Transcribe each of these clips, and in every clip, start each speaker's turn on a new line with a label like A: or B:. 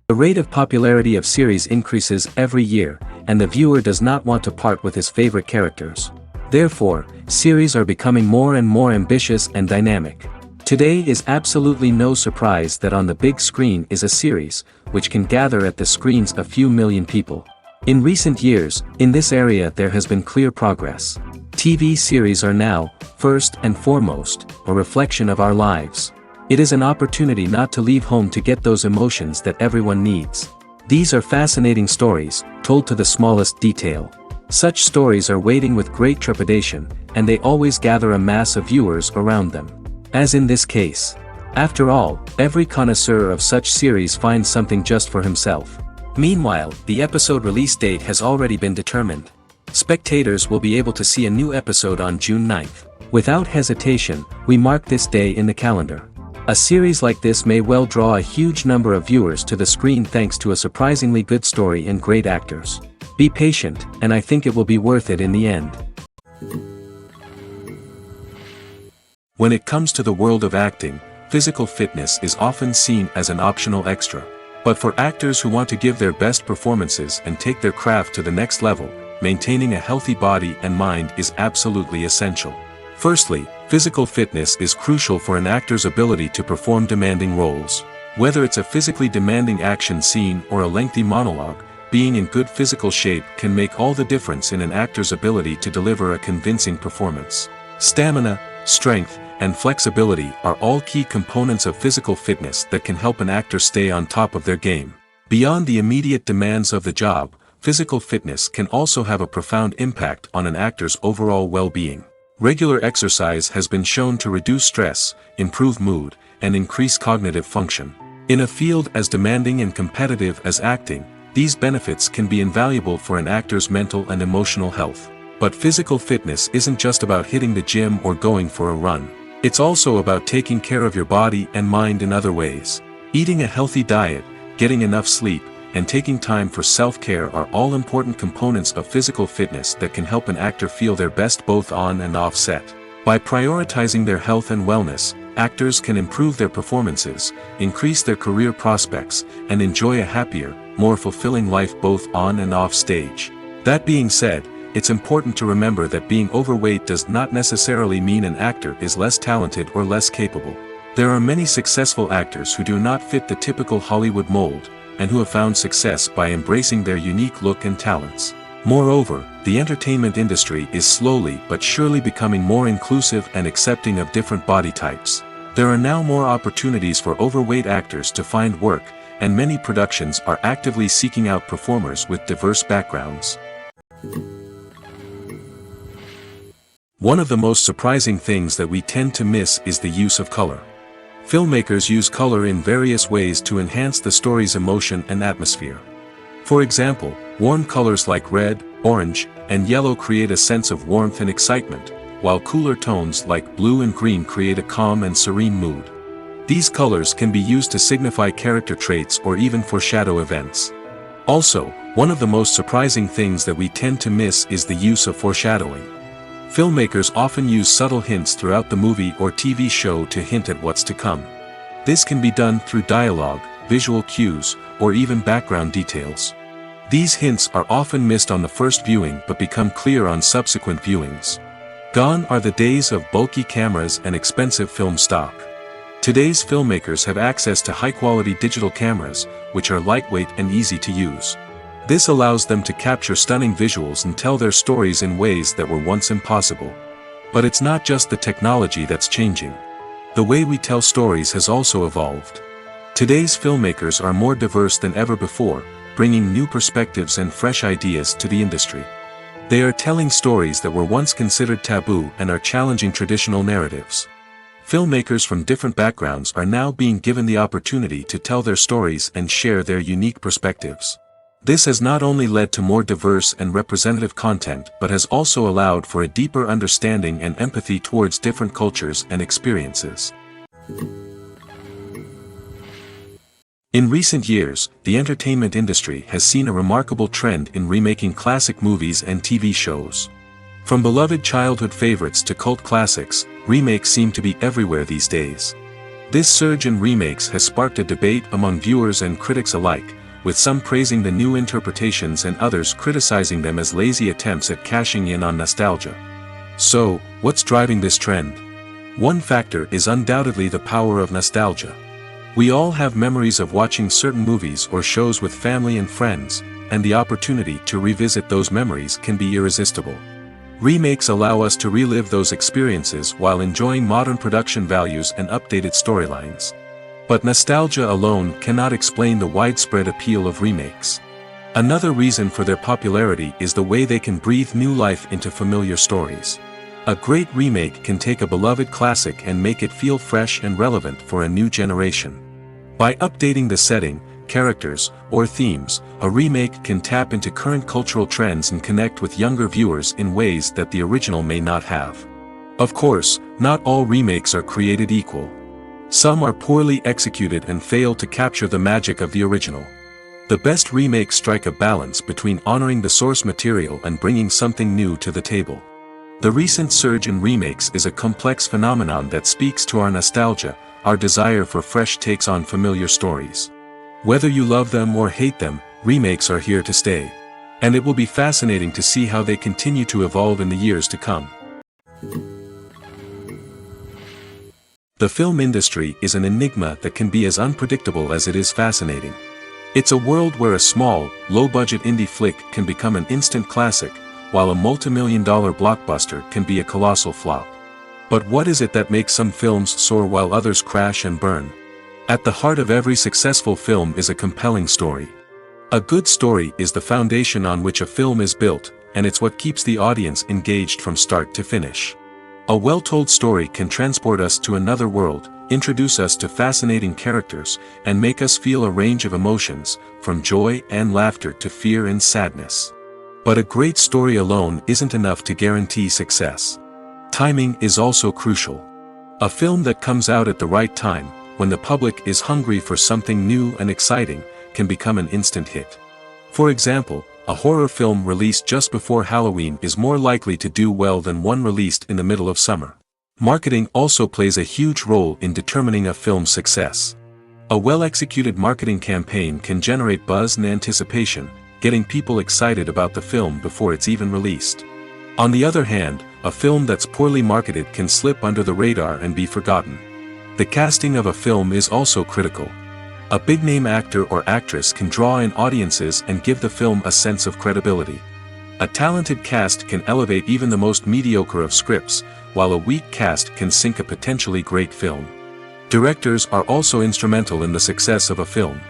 A: The rate of popularity of series increases every year, and the viewer does not want to part with his favorite characters. Therefore, series are becoming more and more ambitious and dynamic. Today is absolutely no surprise that on the big screen is a series, which can gather at the screens a few million people. In recent years, in this area there has been clear progress. TV series are now, first and foremost, a reflection of our lives. It is an opportunity not to leave home to get those emotions that everyone needs. These are fascinating stories, told to the smallest detail. Such stories are waiting with great trepidation, and they always gather a mass of viewers around them. As in this case. After all, every connoisseur of such series finds something just for himself. Meanwhile, the episode release date has already been determined. Spectators will be able to see a new episode on June 9th. Without hesitation, we mark this day in the calendar. A series like this may well draw a huge number of viewers to the screen thanks to a surprisingly good story and great actors. Be patient, and I think it will be worth it in the end. When it comes to the world of acting, physical fitness is often seen as an optional extra. But for actors who want to give their best performances and take their craft to the next level, maintaining a healthy body and mind is absolutely essential. Firstly, physical fitness is crucial for an actor's ability to perform demanding roles. Whether it's a physically demanding action scene or a lengthy monologue, being in good physical shape can make all the difference in an actor's ability to deliver a convincing performance. Stamina, strength, and flexibility are all key components of physical fitness that can help an actor stay on top of their game. Beyond the immediate demands of the job, physical fitness can also have a profound impact on an actor's overall well-being. Regular exercise has been shown to reduce stress, improve mood, and increase cognitive function. In a field as demanding and competitive as acting, these benefits can be invaluable for an actor's mental and emotional health. But physical fitness isn't just about hitting the gym or going for a run. It's also about taking care of your body and mind in other ways. Eating a healthy diet, getting enough sleep, and taking time for self-care are all important components of physical fitness that can help an actor feel their best both on and off set. By prioritizing their health and wellness, actors can improve their performances, increase their career prospects, and enjoy a happier, more fulfilling life both on and off stage. That being said, it's important to remember that being overweight does not necessarily mean an actor is less talented or less capable. There are many successful actors who do not fit the typical Hollywood mold, and who have found success by embracing their unique look and talents. Moreover, the entertainment industry is slowly but surely becoming more inclusive and accepting of different body types. There are now more opportunities for overweight actors to find work, and many productions are actively seeking out performers with diverse backgrounds. One of the most surprising things that we tend to miss is the use of color. Filmmakers use color in various ways to enhance the story's emotion and atmosphere. For example, warm colors like red, orange, and yellow create a sense of warmth and excitement, while cooler tones like blue and green create a calm and serene mood. These colors can be used to signify character traits or even foreshadow events. Also, one of the most surprising things that we tend to miss is the use of foreshadowing. Filmmakers often use subtle hints throughout the movie or TV show to hint at what's to come. This can be done through dialogue, visual cues, or even background details. These hints are often missed on the first viewing but become clear on subsequent viewings. Gone are the days of bulky cameras and expensive film stock. Today's filmmakers have access to high-quality digital cameras, which are lightweight and easy to use. This allows them to capture stunning visuals and tell their stories in ways that were once impossible. But it's not just the technology that's changing. The way we tell stories has also evolved. Today's filmmakers are more diverse than ever before, bringing new perspectives and fresh ideas to the industry. They are telling stories that were once considered taboo and are challenging traditional narratives. Filmmakers from different backgrounds are now being given the opportunity to tell their stories and share their unique perspectives. This has not only led to more diverse and representative content but has also allowed for a deeper understanding and empathy towards different cultures and experiences. In recent years, the entertainment industry has seen a remarkable trend in remaking classic movies and TV shows. From beloved childhood favorites to cult classics, remakes seem to be everywhere these days. This surge in remakes has sparked a debate among viewers and critics alike, with some praising the new interpretations and others criticizing them as lazy attempts at cashing in on nostalgia. So, what's driving this trend? One factor is undoubtedly the power of nostalgia. We all have memories of watching certain movies or shows with family and friends, and the opportunity to revisit those memories can be irresistible. Remakes allow us to relive those experiences while enjoying modern production values and updated storylines. But nostalgia alone cannot explain the widespread appeal of remakes. Another reason for their popularity is the way they can breathe new life into familiar stories. A great remake can take a beloved classic and make it feel fresh and relevant for a new generation. By updating the setting, characters, or themes, a remake can tap into current cultural trends and connect with younger viewers in ways that the original may not have. Of course, not all remakes are created equal. Some are poorly executed and fail to capture the magic of the original. The best remakes strike a balance between honoring the source material and bringing something new to the table. The recent surge in remakes is a complex phenomenon that speaks to our nostalgia, our desire for fresh takes on familiar stories. Whether you love them or hate them, remakes are here to stay. And it will be fascinating to see how they continue to evolve in the years to come. The film industry is an enigma that can be as unpredictable as it is fascinating. It's a world where a small, low-budget indie flick can become an instant classic, while a multi-million-dollar blockbuster can be a colossal flop. But what is it that makes some films soar while others crash and burn? At the heart of every successful film is a compelling story. A good story is the foundation on which a film is built, and it's what keeps the audience engaged from start to finish. A well-told story can transport us to another world, introduce us to fascinating characters, and make us feel a range of emotions, from joy and laughter to fear and sadness. But a great story alone isn't enough to guarantee success. Timing is also crucial. A film that comes out at the right time, when the public is hungry for something new and exciting, can become an instant hit. For example, a horror film released just before Halloween is more likely to do well than one released in the middle of summer. Marketing also plays a huge role in determining a film's success. A well-executed marketing campaign can generate buzz and anticipation, getting people excited about the film before it's even released. On the other hand, a film that's poorly marketed can slip under the radar and be forgotten. The casting of a film is also critical. A big-name actor or actress can draw in audiences and give the film a sense of credibility. A talented cast can elevate even the most mediocre of scripts, while a weak cast can sink a potentially great film. Directors are also instrumental in the success of a film.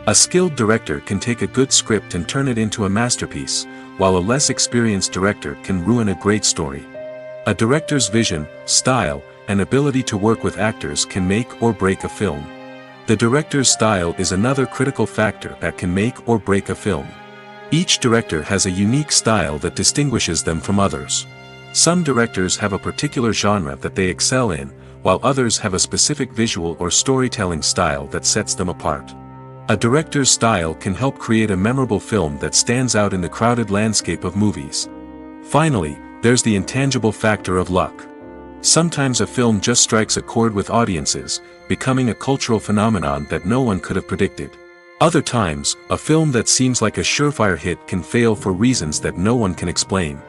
A: A skilled director can take a good script and turn it into a masterpiece, while a less experienced director can ruin a great story. A director's vision, style, and ability to work with actors can make or break a film. The director's style is another critical factor that can make or break a film. Each director has a unique style that distinguishes them from others. Some directors have a particular genre that they excel in, while others have a specific visual or storytelling style that sets them apart. A director's style can help create a memorable film that stands out in the crowded landscape of movies. Finally, there's the intangible factor of luck. Sometimes a film just strikes a chord with audiences, becoming a cultural phenomenon that no one could have predicted. Other times, a film that seems like a surefire hit can fail for reasons that no one can explain.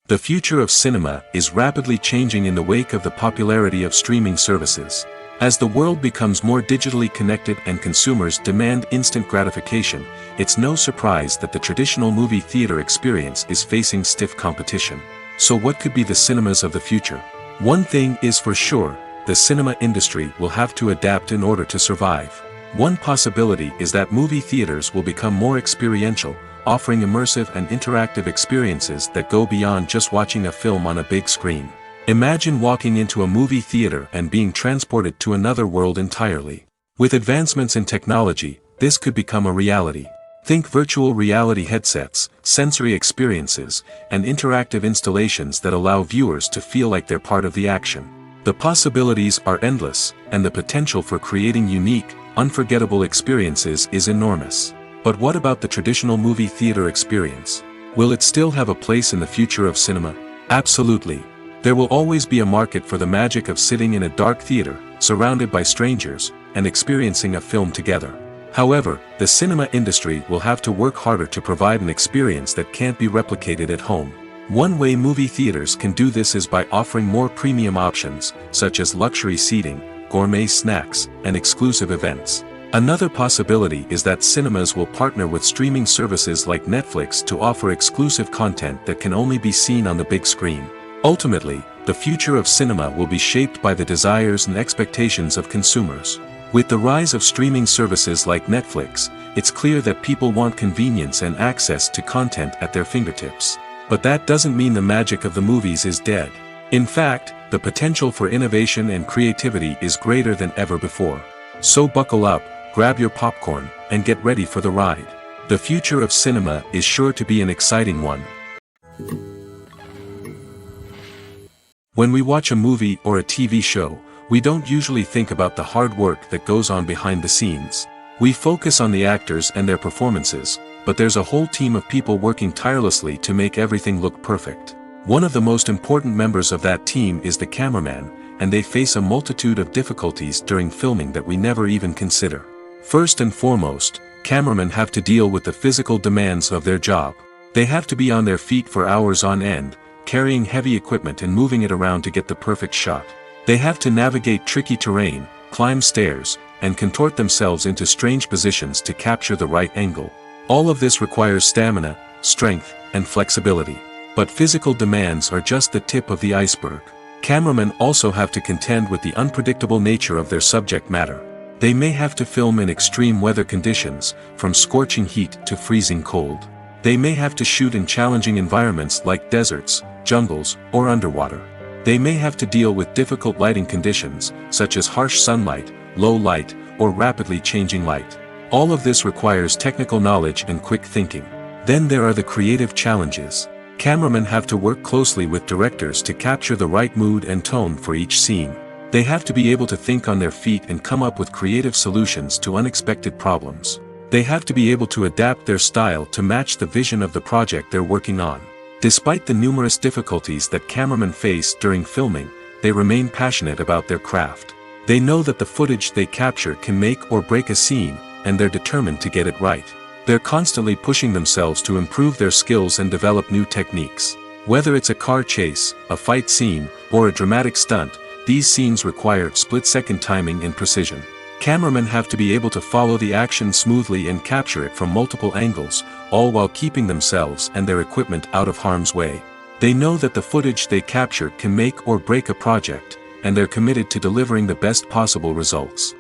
A: The future of cinema is rapidly changing in the wake of the popularity of streaming services. As the world becomes more digitally connected and consumers demand instant gratification, it's no surprise that the traditional movie theater experience is facing stiff competition. So what could be the cinemas of the future? One thing is for sure, the cinema industry will have to adapt in order to survive. One possibility is that movie theaters will become more experiential, offering immersive and interactive experiences that go beyond just watching a film on a big screen. Imagine walking into a movie theater and being transported to another world entirely. With advancements in technology, this could become a reality. Think virtual reality headsets, sensory experiences, and interactive installations that allow viewers to feel like they're part of the action. The possibilities are endless, and the potential for creating unique, unforgettable experiences is enormous. But what about the traditional movie theater experience? Will it still have a place in the future of cinema? Absolutely. There will always be a market for the magic of sitting in a dark theater, surrounded by strangers, and experiencing a film together. However, the cinema industry will have to work harder to provide an experience that can't be replicated at home. One way movie theaters can do this is by offering more premium options, such as luxury seating, gourmet snacks, and exclusive events. Another possibility is that cinemas will partner with streaming services like Netflix to offer exclusive content that can only be seen on the big screen. Ultimately, the future of cinema will be shaped by the desires and expectations of consumers. With the rise of streaming services like Netflix, it's clear that people want convenience and access to content at their fingertips. But that doesn't mean the magic of the movies is dead. In fact, the potential for innovation and creativity is greater than ever before. So buckle up, grab your popcorn, and get ready for the ride. The future of cinema is sure to be an exciting one. When we watch a movie or a TV show, we don't usually think about the hard work that goes on behind the scenes. We focus on the actors and their performances, but there's a whole team of people working tirelessly to make everything look perfect. One of the most important members of that team is the cameraman, and they face a multitude of difficulties during filming that we never even consider. First and foremost, cameramen have to deal with the physical demands of their job. They have to be on their feet for hours on end, carrying heavy equipment and moving it around to get the perfect shot. They have to navigate tricky terrain, climb stairs, and contort themselves into strange positions to capture the right angle. All of this requires stamina, strength, and flexibility. But physical demands are just the tip of the iceberg. Cameramen also have to contend with the unpredictable nature of their subject matter. They may have to film in extreme weather conditions, from scorching heat to freezing cold. They may have to shoot in challenging environments like deserts, jungles, or underwater. They may have to deal with difficult lighting conditions, such as harsh sunlight, low light, or rapidly changing light. All of this requires technical knowledge and quick thinking. Then there are the creative challenges. Cameramen have to work closely with directors to capture the right mood and tone for each scene. They have to be able to think on their feet and come up with creative solutions to unexpected problems. They have to be able to adapt their style to match the vision of the project they're working on. Despite the numerous difficulties that cameramen face during filming, they remain passionate about their craft. They know that the footage they capture can make or break a scene, and they're determined to get it right. They're constantly pushing themselves to improve their skills and develop new techniques. Whether it's a car chase, a fight scene, or a dramatic stunt, these scenes require split-second timing and precision. Cameramen have to be able to follow the action smoothly and capture it from multiple angles, all while keeping themselves and their equipment out of harm's way. They know that the footage they capture can make or break a project, and they're committed to delivering the best possible results.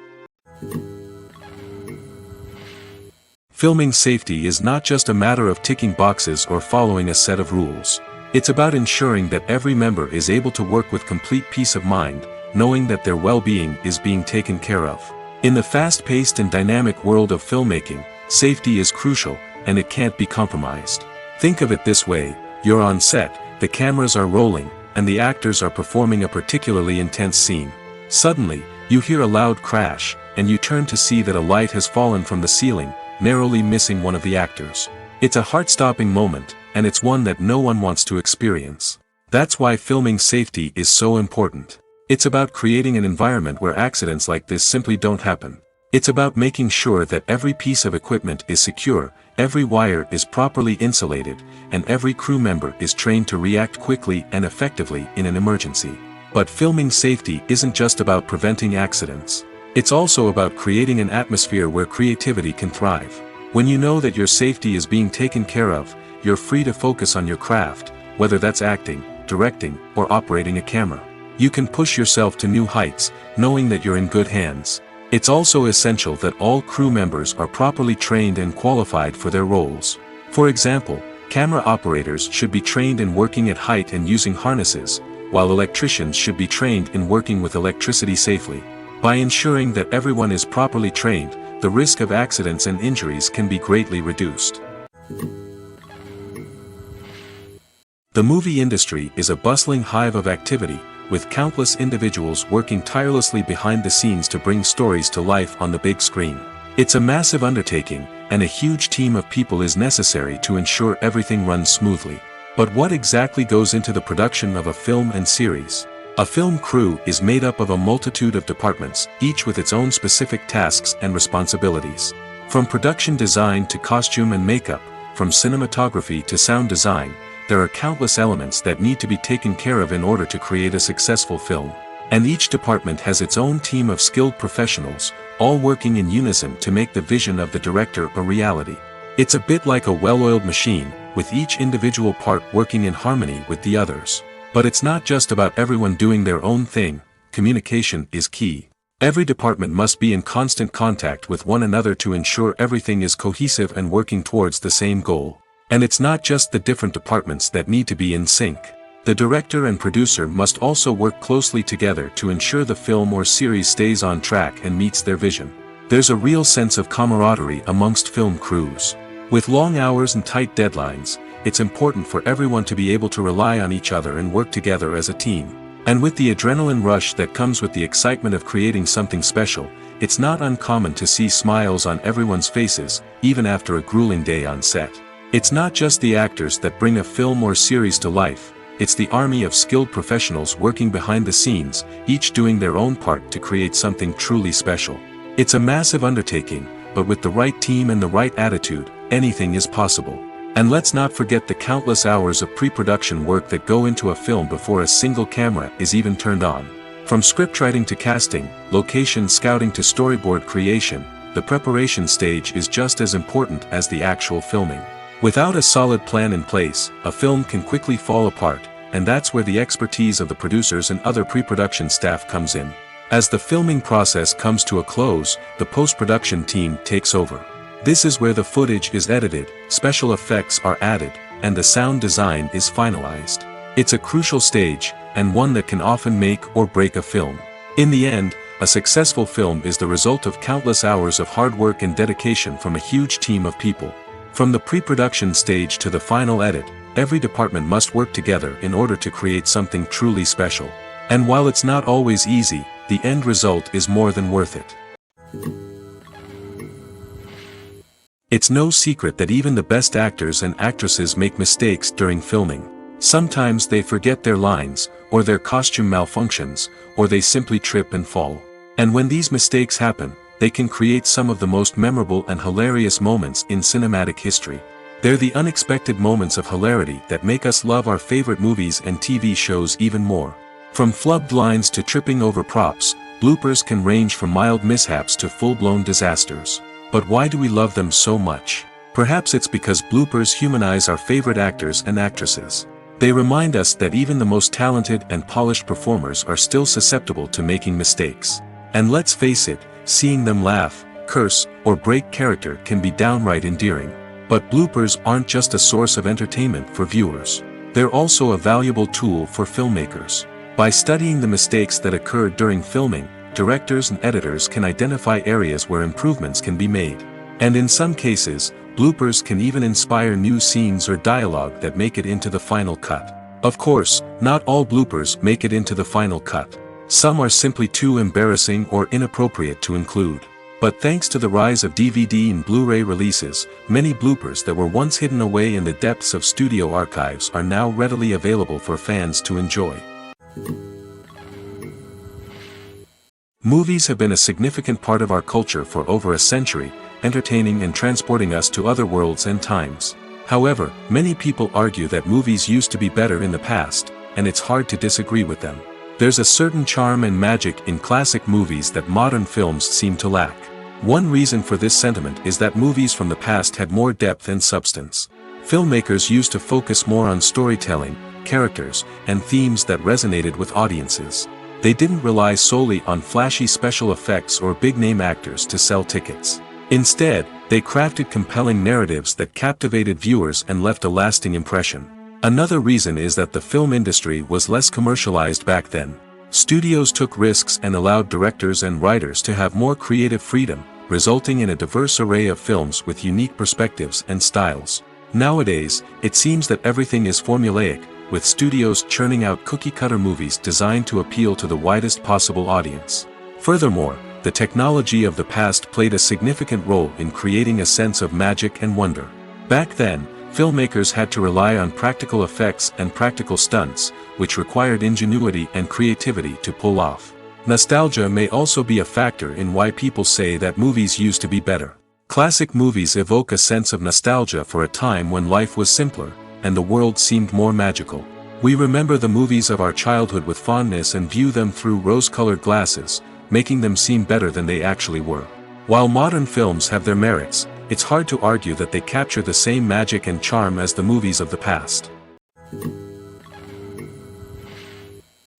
A: Filming safety is not just a matter of ticking boxes or following a set of rules. It's about ensuring that every member is able to work with complete peace of mind, knowing that their well-being is being taken care of. In the fast-paced and dynamic world of filmmaking, safety is crucial, and it can't be compromised. Think of it this way: you're on set, the cameras are rolling, and the actors are performing a particularly intense scene. Suddenly, you hear a loud crash, and you turn to see that a light has fallen from the ceiling, narrowly missing one of the actors. It's a heart-stopping moment, and it's one that no one wants to experience. That's why filming safety is so important. It's about creating an environment where accidents like this simply don't happen. It's about making sure that every piece of equipment is secure, every wire is properly insulated, and every crew member is trained to react quickly and effectively in an emergency. But filming safety isn't just about preventing accidents. It's also about creating an atmosphere where creativity can thrive. When you know that your safety is being taken care of, you're free to focus on your craft, whether that's acting, directing, or operating a camera. You can push yourself to new heights, knowing that you're in good hands. It's also essential that all crew members are properly trained and qualified for their roles. For example, camera operators should be trained in working at height and using harnesses, while electricians should be trained in working with electricity safely. By ensuring that everyone is properly trained, the risk of accidents and injuries can be greatly reduced. The movie industry is a bustling hive of activity, with countless individuals working tirelessly behind the scenes to bring stories to life on the big screen. It's a massive undertaking, and a huge team of people is necessary to ensure everything runs smoothly. But what exactly goes into the production of a film and series? A film crew is made up of a multitude of departments, each with its own specific tasks and responsibilities. From production design to costume and makeup, from cinematography to sound design, there are countless elements that need to be taken care of in order to create a successful film. And each department has its own team of skilled professionals, all working in unison to make the vision of the director a reality. It's a bit like a well-oiled machine, with each individual part working in harmony with the others. But it's not just about everyone doing their own thing. Communication is key. Every department must be in constant contact with one another to ensure everything is cohesive and working towards the same goal. And it's not just the different departments that need to be in sync. The director and producer must also work closely together to ensure the film or series stays on track and meets their vision. There's a real sense of camaraderie amongst film crews. With long hours and tight deadlines, it's important for everyone to be able to rely on each other and work together as a team. And with the adrenaline rush that comes with the excitement of creating something special, it's not uncommon to see smiles on everyone's faces, even after a grueling day on set. It's not just the actors that bring a film or series to life, it's the army of skilled professionals working behind the scenes, each doing their own part to create something truly special. It's a massive undertaking, but with the right team and the right attitude, anything is possible. And let's not forget the countless hours of pre-production work that go into a film before a single camera is even turned on. From scriptwriting to casting, location scouting to storyboard creation, the preparation stage is just as important as the actual filming. Without a solid plan in place, a film can quickly fall apart, and that's where the expertise of the producers and other pre-production staff comes in. As the filming process comes to a close, the post-production team takes over. This is where the footage is edited, special effects are added, and the sound design is finalized. It's a crucial stage, and one that can often make or break a film. In the end, a successful film is the result of countless hours of hard work and dedication from a huge team of people. From the pre-production stage to the final edit, every department must work together in order to create something truly special. And while it's not always easy, the end result is more than worth it. It's no secret that even the best actors and actresses make mistakes during filming. Sometimes they forget their lines, or their costume malfunctions, or they simply trip and fall. And when these mistakes happen, they can create some of the most memorable and hilarious moments in cinematic history. They're the unexpected moments of hilarity that make us love our favorite movies and TV shows even more. From flubbed lines to tripping over props, bloopers can range from mild mishaps to full-blown disasters. But why do we love them so much? Perhaps it's because bloopers humanize our favorite actors and actresses. They remind us that even the most talented and polished performers are still susceptible to making mistakes. And let's face it, seeing them laugh, curse, or break character can be downright endearing. But bloopers aren't just a source of entertainment for viewers. They're also a valuable tool for filmmakers. By studying the mistakes that occurred during filming, directors and editors can identify areas where improvements can be made. And in some cases, bloopers can even inspire new scenes or dialogue that make it into the final cut. Of course, not all bloopers make it into the final cut. Some are simply too embarrassing or inappropriate to include. But thanks to the rise of DVD and Blu-ray releases, many bloopers that were once hidden away in the depths of studio archives are now readily available for fans to enjoy. Movies have been a significant part of our culture for over a century, entertaining and transporting us to other worlds and times. However, many people argue that movies used to be better in the past, and it's hard to disagree with them. There's a certain charm and magic in classic movies that modern films seem to lack. One reason for this sentiment is that movies from the past had more depth and substance. Filmmakers used to focus more on storytelling, characters, and themes that resonated with audiences. They didn't rely solely on flashy special effects or big-name actors to sell tickets. Instead, they crafted compelling narratives that captivated viewers and left a lasting impression. Another reason is that the film industry was less commercialized back then. Studios took risks and allowed directors and writers to have more creative freedom, resulting in a diverse array of films with unique perspectives and styles. Nowadays, it seems that everything is formulaic, with studios churning out cookie-cutter movies designed to appeal to the widest possible audience. Furthermore, the technology of the past played a significant role in creating a sense of magic and wonder. Back then, filmmakers had to rely on practical effects and practical stunts, which required ingenuity and creativity to pull off. Nostalgia may also be a factor in why people say that movies used to be better. Classic movies evoke a sense of nostalgia for a time when life was simpler, and the world seemed more magical. We remember the movies of our childhood with fondness and view them through rose-colored glasses, making them seem better than they actually were. While modern films have their merits, it's hard to argue that they capture the same magic and charm as the movies of the past.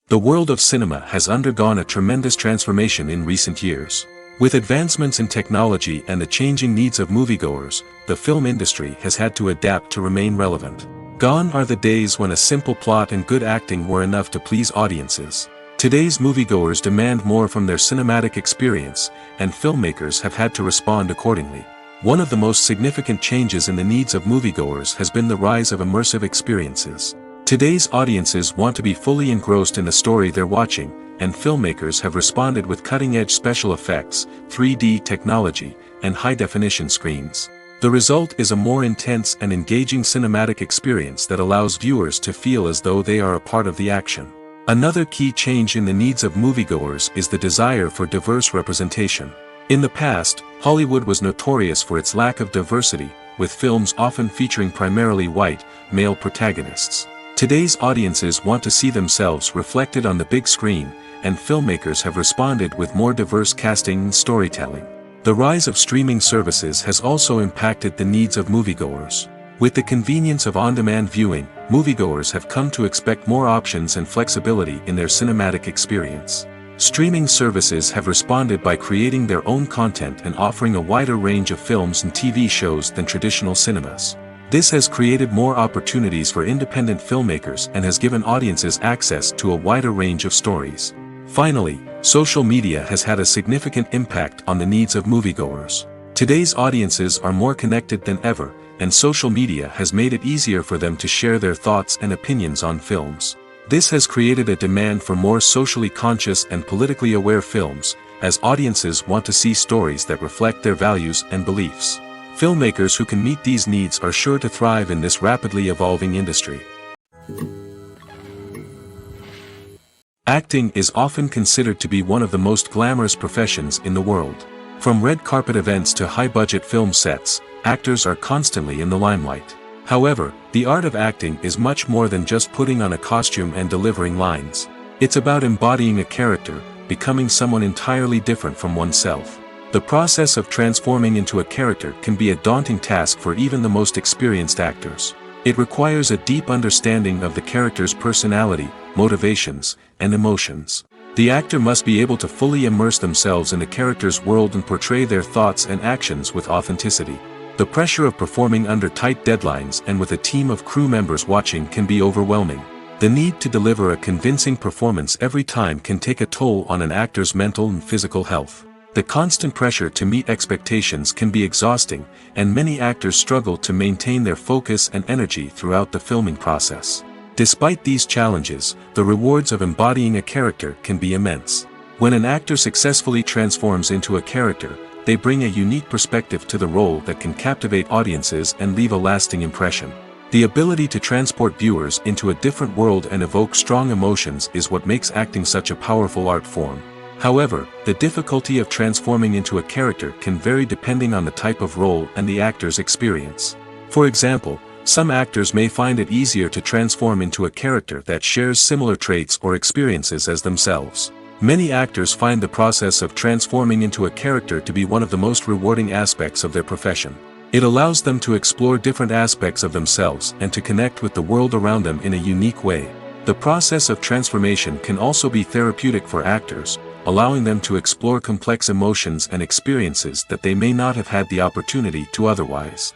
A: The world of cinema has undergone a tremendous transformation in recent years. With advancements in technology and the changing needs of moviegoers, the film industry has had to adapt to remain relevant. Gone are the days when a simple plot and good acting were enough to please audiences. Today's moviegoers demand more from their cinematic experience, and filmmakers have had to respond accordingly. One of the most significant changes in the needs of moviegoers has been the rise of immersive experiences. Today's audiences want to be fully engrossed in the story they're watching, and filmmakers have responded with cutting-edge special effects, 3D technology, and high-definition screens. The result is a more intense and engaging cinematic experience that allows viewers to feel as though they are a part of the action. Another key change in the needs of moviegoers is the desire for diverse representation. In the past, Hollywood was notorious for its lack of diversity, with films often featuring primarily white, male protagonists. Today's audiences want to see themselves reflected on the big screen, and filmmakers have responded with more diverse casting and storytelling. The rise of streaming services has also impacted the needs of moviegoers. With the convenience of on-demand viewing, moviegoers have come to expect more options and flexibility in their cinematic experience. Streaming services have responded by creating their own content and offering a wider range of films and TV shows than traditional cinemas. This has created more opportunities for independent filmmakers and has given audiences access to a wider range of stories. Finally, social media has had a significant impact on the needs of moviegoers. Today's audiences are more connected than ever, and social media has made it easier for them to share their thoughts and opinions on films. This has created a demand for more socially conscious and politically aware films, as audiences want to see stories that reflect their values and beliefs. Filmmakers who can meet these needs are sure to thrive in this rapidly evolving industry. Acting is often considered to be one of the most glamorous professions in the world. From red carpet events to high-budget film sets, actors are constantly in the limelight. However, the art of acting is much more than just putting on a costume and delivering lines. It's about embodying a character, becoming someone entirely different from oneself. The process of transforming into a character can be a daunting task for even the most experienced actors. It requires a deep understanding of the character's personality, motivations, and emotions. The actor must be able to fully immerse themselves in the character's world and portray their thoughts and actions with authenticity. The pressure of performing under tight deadlines and with a team of crew members watching can be overwhelming. The need to deliver a convincing performance every time can take a toll on an actor's mental and physical health. The constant pressure to meet expectations can be exhausting, and many actors struggle to maintain their focus and energy throughout the filming process. Despite these challenges, the rewards of embodying a character can be immense. When an actor successfully transforms into a character, they bring a unique perspective to the role that can captivate audiences and leave a lasting impression. The ability to transport viewers into a different world and evoke strong emotions is what makes acting such a powerful art form. However, the difficulty of transforming into a character can vary depending on the type of role and the actor's experience. For example, some actors may find it easier to transform into a character that shares similar traits or experiences as themselves. Many actors find the process of transforming into a character to be one of the most rewarding aspects of their profession. It allows them to explore different aspects of themselves and to connect with the world around them in a unique way. The process of transformation can also be therapeutic for actors, allowing them to explore complex emotions and experiences that they may not have had the opportunity to otherwise.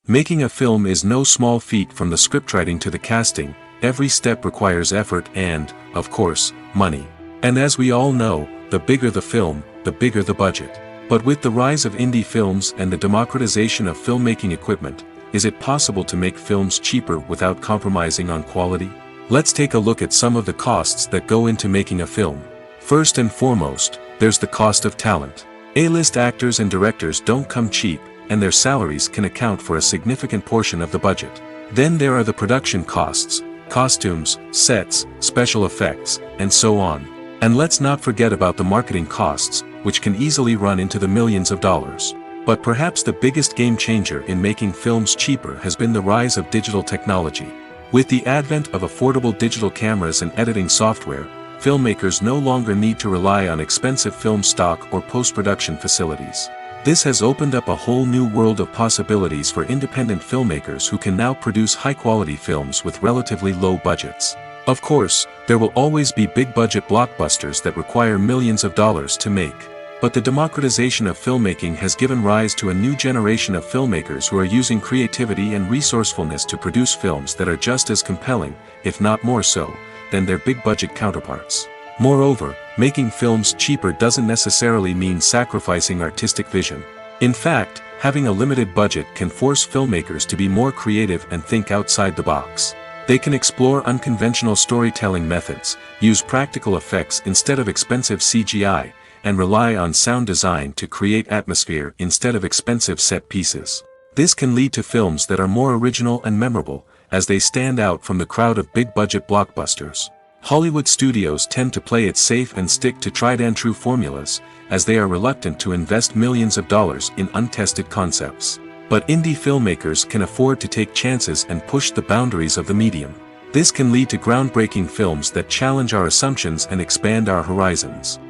A: Making a film is no small feat. From the scriptwriting to the casting, every step requires effort and, of course, money. And as we all know, the bigger the film, the bigger the budget. But with the rise of indie films and the democratization of filmmaking equipment, is it possible to make films cheaper without compromising on quality? Let's take a look at some of the costs that go into making a film. First and foremost, there's the cost of talent. A-list actors and directors don't come cheap, and their salaries can account for a significant portion of the budget. Then there are the production costs, costumes, sets, special effects, and so on. And let's not forget about the marketing costs, which can easily run into the millions of dollars. But perhaps the biggest game changer in making films cheaper has been the rise of digital technology. With the advent of affordable digital cameras and editing software, filmmakers no longer need to rely on expensive film stock or post-production facilities. This has opened up a whole new world of possibilities for independent filmmakers who can now produce high-quality films with relatively low budgets. Of course, there will always be big-budget blockbusters that require millions of dollars to make. But the democratization of filmmaking has given rise to a new generation of filmmakers who are using creativity and resourcefulness to produce films that are just as compelling, if not more so, than their big-budget counterparts. Moreover, making films cheaper doesn't necessarily mean sacrificing artistic vision. In fact, having a limited budget can force filmmakers to be more creative and think outside the box. They can explore unconventional storytelling methods, use practical effects instead of expensive CGI, and rely on sound design to create atmosphere instead of expensive set pieces. This can lead to films that are more original and memorable, as they stand out from the crowd of big-budget blockbusters. Hollywood studios tend to play it safe and stick to tried-and-true formulas, as they are reluctant to invest millions of dollars in untested concepts. But indie filmmakers can afford to take chances and push the boundaries of the medium. This can lead to groundbreaking films that challenge our assumptions and expand our horizons.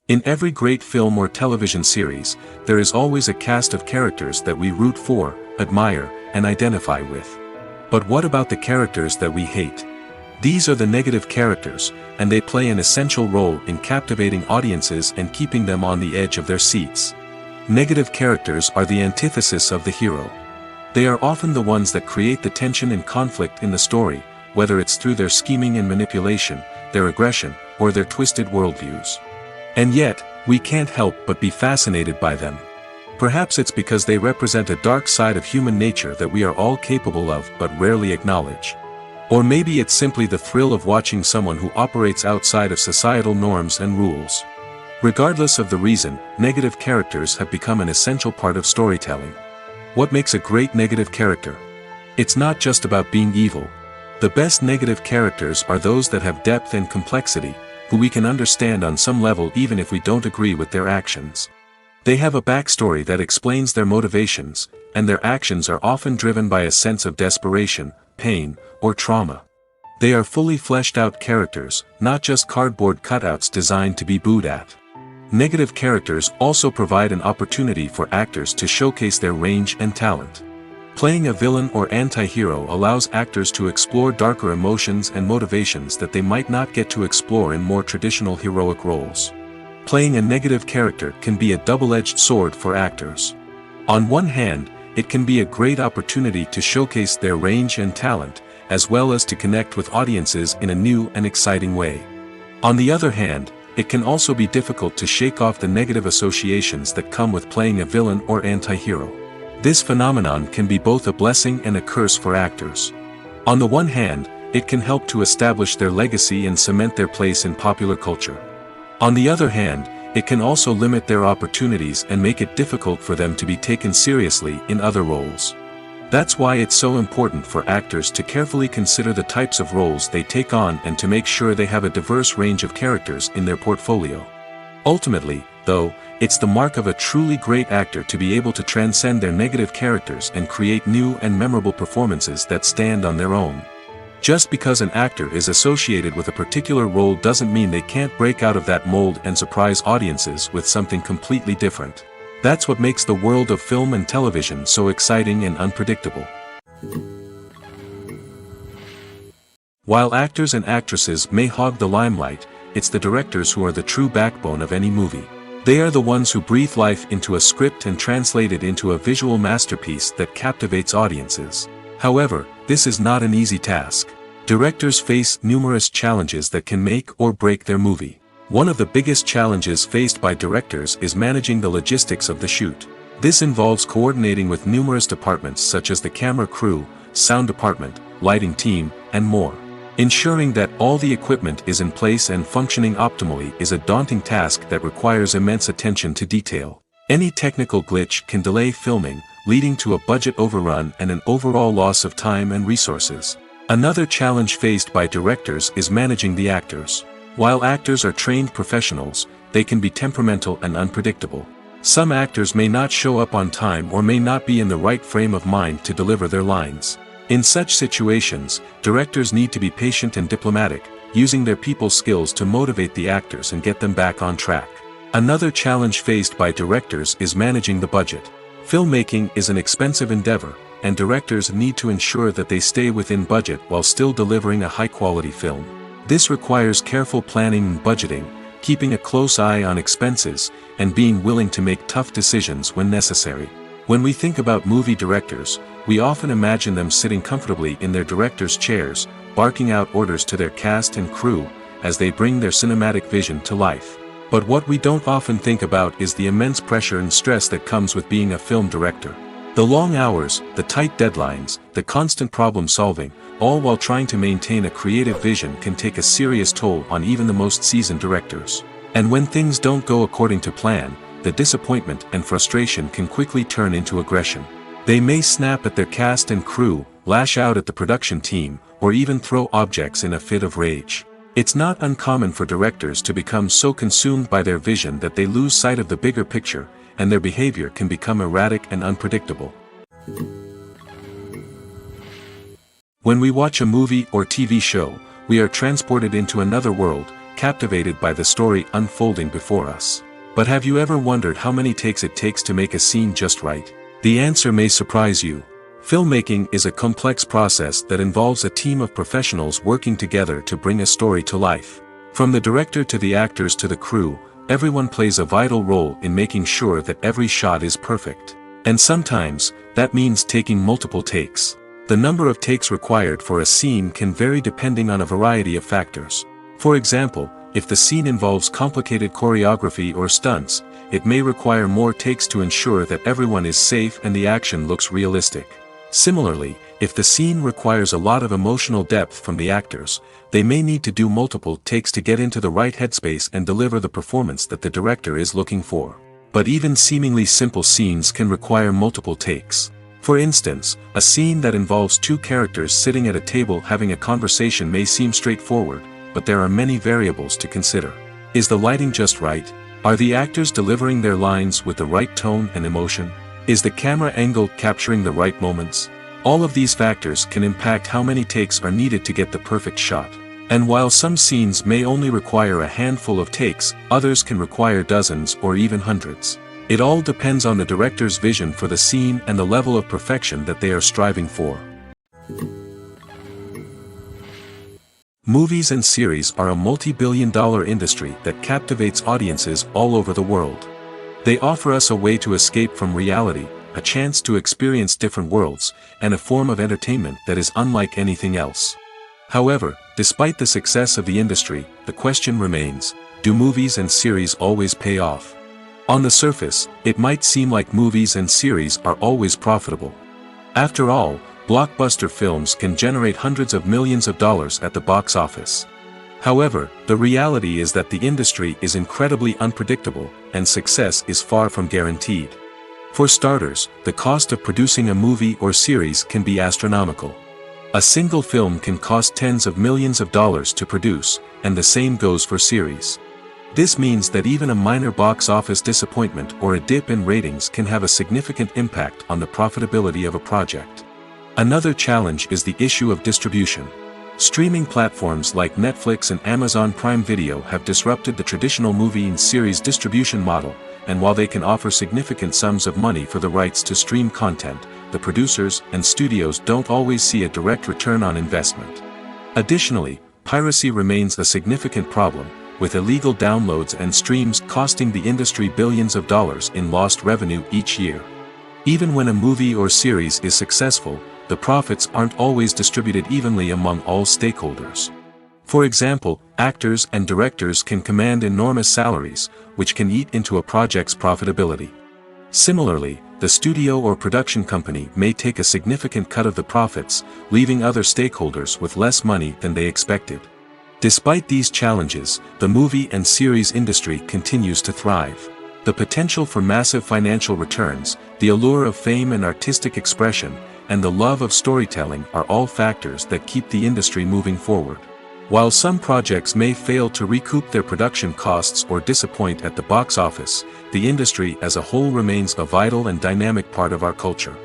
A: In every great film or television series, there is always a cast of characters that we root for, admire, and identify with. But what about the characters that we hate? These are the negative characters, and they play an essential role in captivating audiences and keeping them on the edge of their seats. Negative characters are the antithesis of the hero. They are often the ones that create the tension and conflict in the story, whether it's through their scheming and manipulation, their aggression, or their twisted worldviews. And yet, we can't help but be fascinated by them. Perhaps it's because they represent a dark side of human nature that we are all capable of but rarely acknowledge. Or maybe it's simply the thrill of watching someone who operates outside of societal norms and rules. Regardless of the reason, negative characters have become an essential part of storytelling. What makes a great negative character? It's not just about being evil. The best negative characters are those that have depth and complexity, who we can understand on some level even if we don't agree with their actions. They have a backstory that explains their motivations, and their actions are often driven by a sense of desperation, pain, or trauma. They are fully fleshed out characters, not just cardboard cutouts designed to be booed at. Negative characters also provide an opportunity for actors to showcase their range and talent. Playing a villain or anti-hero allows actors to explore darker emotions and motivations that they might not get to explore in more traditional heroic roles. Playing a negative character can be a double-edged sword for actors. On one hand, it can be a great opportunity to showcase their range and talent, as well as to connect with audiences in a new and exciting way. On the other hand, it can also be difficult to shake off the negative associations that come with playing a villain or anti-hero. This phenomenon can be both a blessing and a curse for actors. On the one hand, it can help to establish their legacy and cement their place in popular culture. On the other hand, it can also limit their opportunities and make it difficult for them to be taken seriously in other roles. That's why it's so important for actors to carefully consider the types of roles they take on and to make sure they have a diverse range of characters in their portfolio. Ultimately, though, it's the mark of a truly great actor to be able to transcend their negative characters and create new and memorable performances that stand on their own. Just because an actor is associated with a particular role doesn't mean they can't break out of that mold and surprise audiences with something completely different. That's what makes the world of film and television so exciting and unpredictable. While actors and actresses may hog the limelight, it's the directors who are the true backbone of any movie. They are the ones who breathe life into a script and translate it into a visual masterpiece that captivates audiences. However, this is not an easy task. Directors face numerous challenges that can make or break their movie. One of the biggest challenges faced by directors is managing the logistics of the shoot. This involves coordinating with numerous departments such as the camera crew, sound department, lighting team, and more. Ensuring that all the equipment is in place and functioning optimally is a daunting task that requires immense attention to detail. Any technical glitch can delay filming, leading to a budget overrun and an overall loss of time and resources. Another challenge faced by directors is managing the actors. While actors are trained professionals, they can be temperamental and unpredictable. Some actors may not show up on time or may not be in the right frame of mind to deliver their lines. In such situations, directors need to be patient and diplomatic, using their people skills to motivate the actors and get them back on track. Another challenge faced by directors is managing the budget. Filmmaking is an expensive endeavor, and directors need to ensure that they stay within budget while still delivering a high-quality film. This requires careful planning and budgeting, keeping a close eye on expenses, and being willing to make tough decisions when necessary. When we think about movie directors, we often imagine them sitting comfortably in their director's chairs, barking out orders to their cast and crew, as they bring their cinematic vision to life. But what we don't often think about is the immense pressure and stress that comes with being a film director. The long hours, the tight deadlines, the constant problem solving, all while trying to maintain a creative vision can take a serious toll on even the most seasoned directors. And when things don't go according to plan, the disappointment and frustration can quickly turn into aggression. They may snap at their cast and crew, lash out at the production team, or even throw objects in a fit of rage. It's not uncommon for directors to become so consumed by their vision that they lose sight of the bigger picture, and their behavior can become erratic and unpredictable. When we watch a movie or TV show, we are transported into another world, captivated by the story unfolding before us. But have you ever wondered how many takes it takes to make a scene just right? The answer may surprise you. Filmmaking is a complex process that involves a team of professionals working together to bring a story to life. From the director to the actors to the crew, everyone plays a vital role in making sure that every shot is perfect. And sometimes, that means taking multiple takes. The number of takes required for a scene can vary depending on a variety of factors. For example, if the scene involves complicated choreography or stunts, it may require more takes to ensure that everyone is safe and the action looks realistic. Similarly, if the scene requires a lot of emotional depth from the actors, they may need to do multiple takes to get into the right headspace and deliver the performance that the director is looking for. But even seemingly simple scenes can require multiple takes. For instance, a scene that involves two characters sitting at a table having a conversation may seem straightforward, but there are many variables to consider. Is the lighting just right? Are the actors delivering their lines with the right tone and emotion? Is the camera angle capturing the right moments? All of these factors can impact how many takes are needed to get the perfect shot. And while some scenes may only require a handful of takes, others can require dozens or even hundreds. It all depends on the director's vision for the scene and the level of perfection that they are striving for. Movies and series are a multi-billion-dollar industry that captivates audiences all over the world. They offer us a way to escape from reality, a chance to experience different worlds, and a form of entertainment that is unlike anything else. However, despite the success of the industry, the question remains, do movies and series always pay off? On the surface, it might seem like movies and series are always profitable. After all, blockbuster films can generate hundreds of millions of dollars at the box office. However, the reality is that the industry is incredibly unpredictable, and success is far from guaranteed. For starters, the cost of producing a movie or series can be astronomical. A single film can cost tens of millions of dollars to produce, and the same goes for series. This means that even a minor box office disappointment or a dip in ratings can have a significant impact on the profitability of a project. Another challenge is the issue of distribution. Streaming platforms like Netflix and Amazon Prime Video have disrupted the traditional movie and series distribution model, and while they can offer significant sums of money for the rights to stream content, the producers and studios don't always see a direct return on investment. Additionally, piracy remains a significant problem, with illegal downloads and streams costing the industry billions of dollars in lost revenue each year. Even when a movie or series is successful, the profits aren't always distributed evenly among all stakeholders. For example, actors and directors can command enormous salaries, which can eat into a project's profitability. Similarly, the studio or production company may take a significant cut of the profits, leaving other stakeholders with less money than they expected. Despite these challenges, the movie and series industry continues to thrive. The potential for massive financial returns, the allure of fame and artistic expression, and the love of storytelling are all factors that keep the industry moving forward. While some projects may fail to recoup their production costs or disappoint at the box office, the industry as a whole remains a vital and dynamic part of our culture.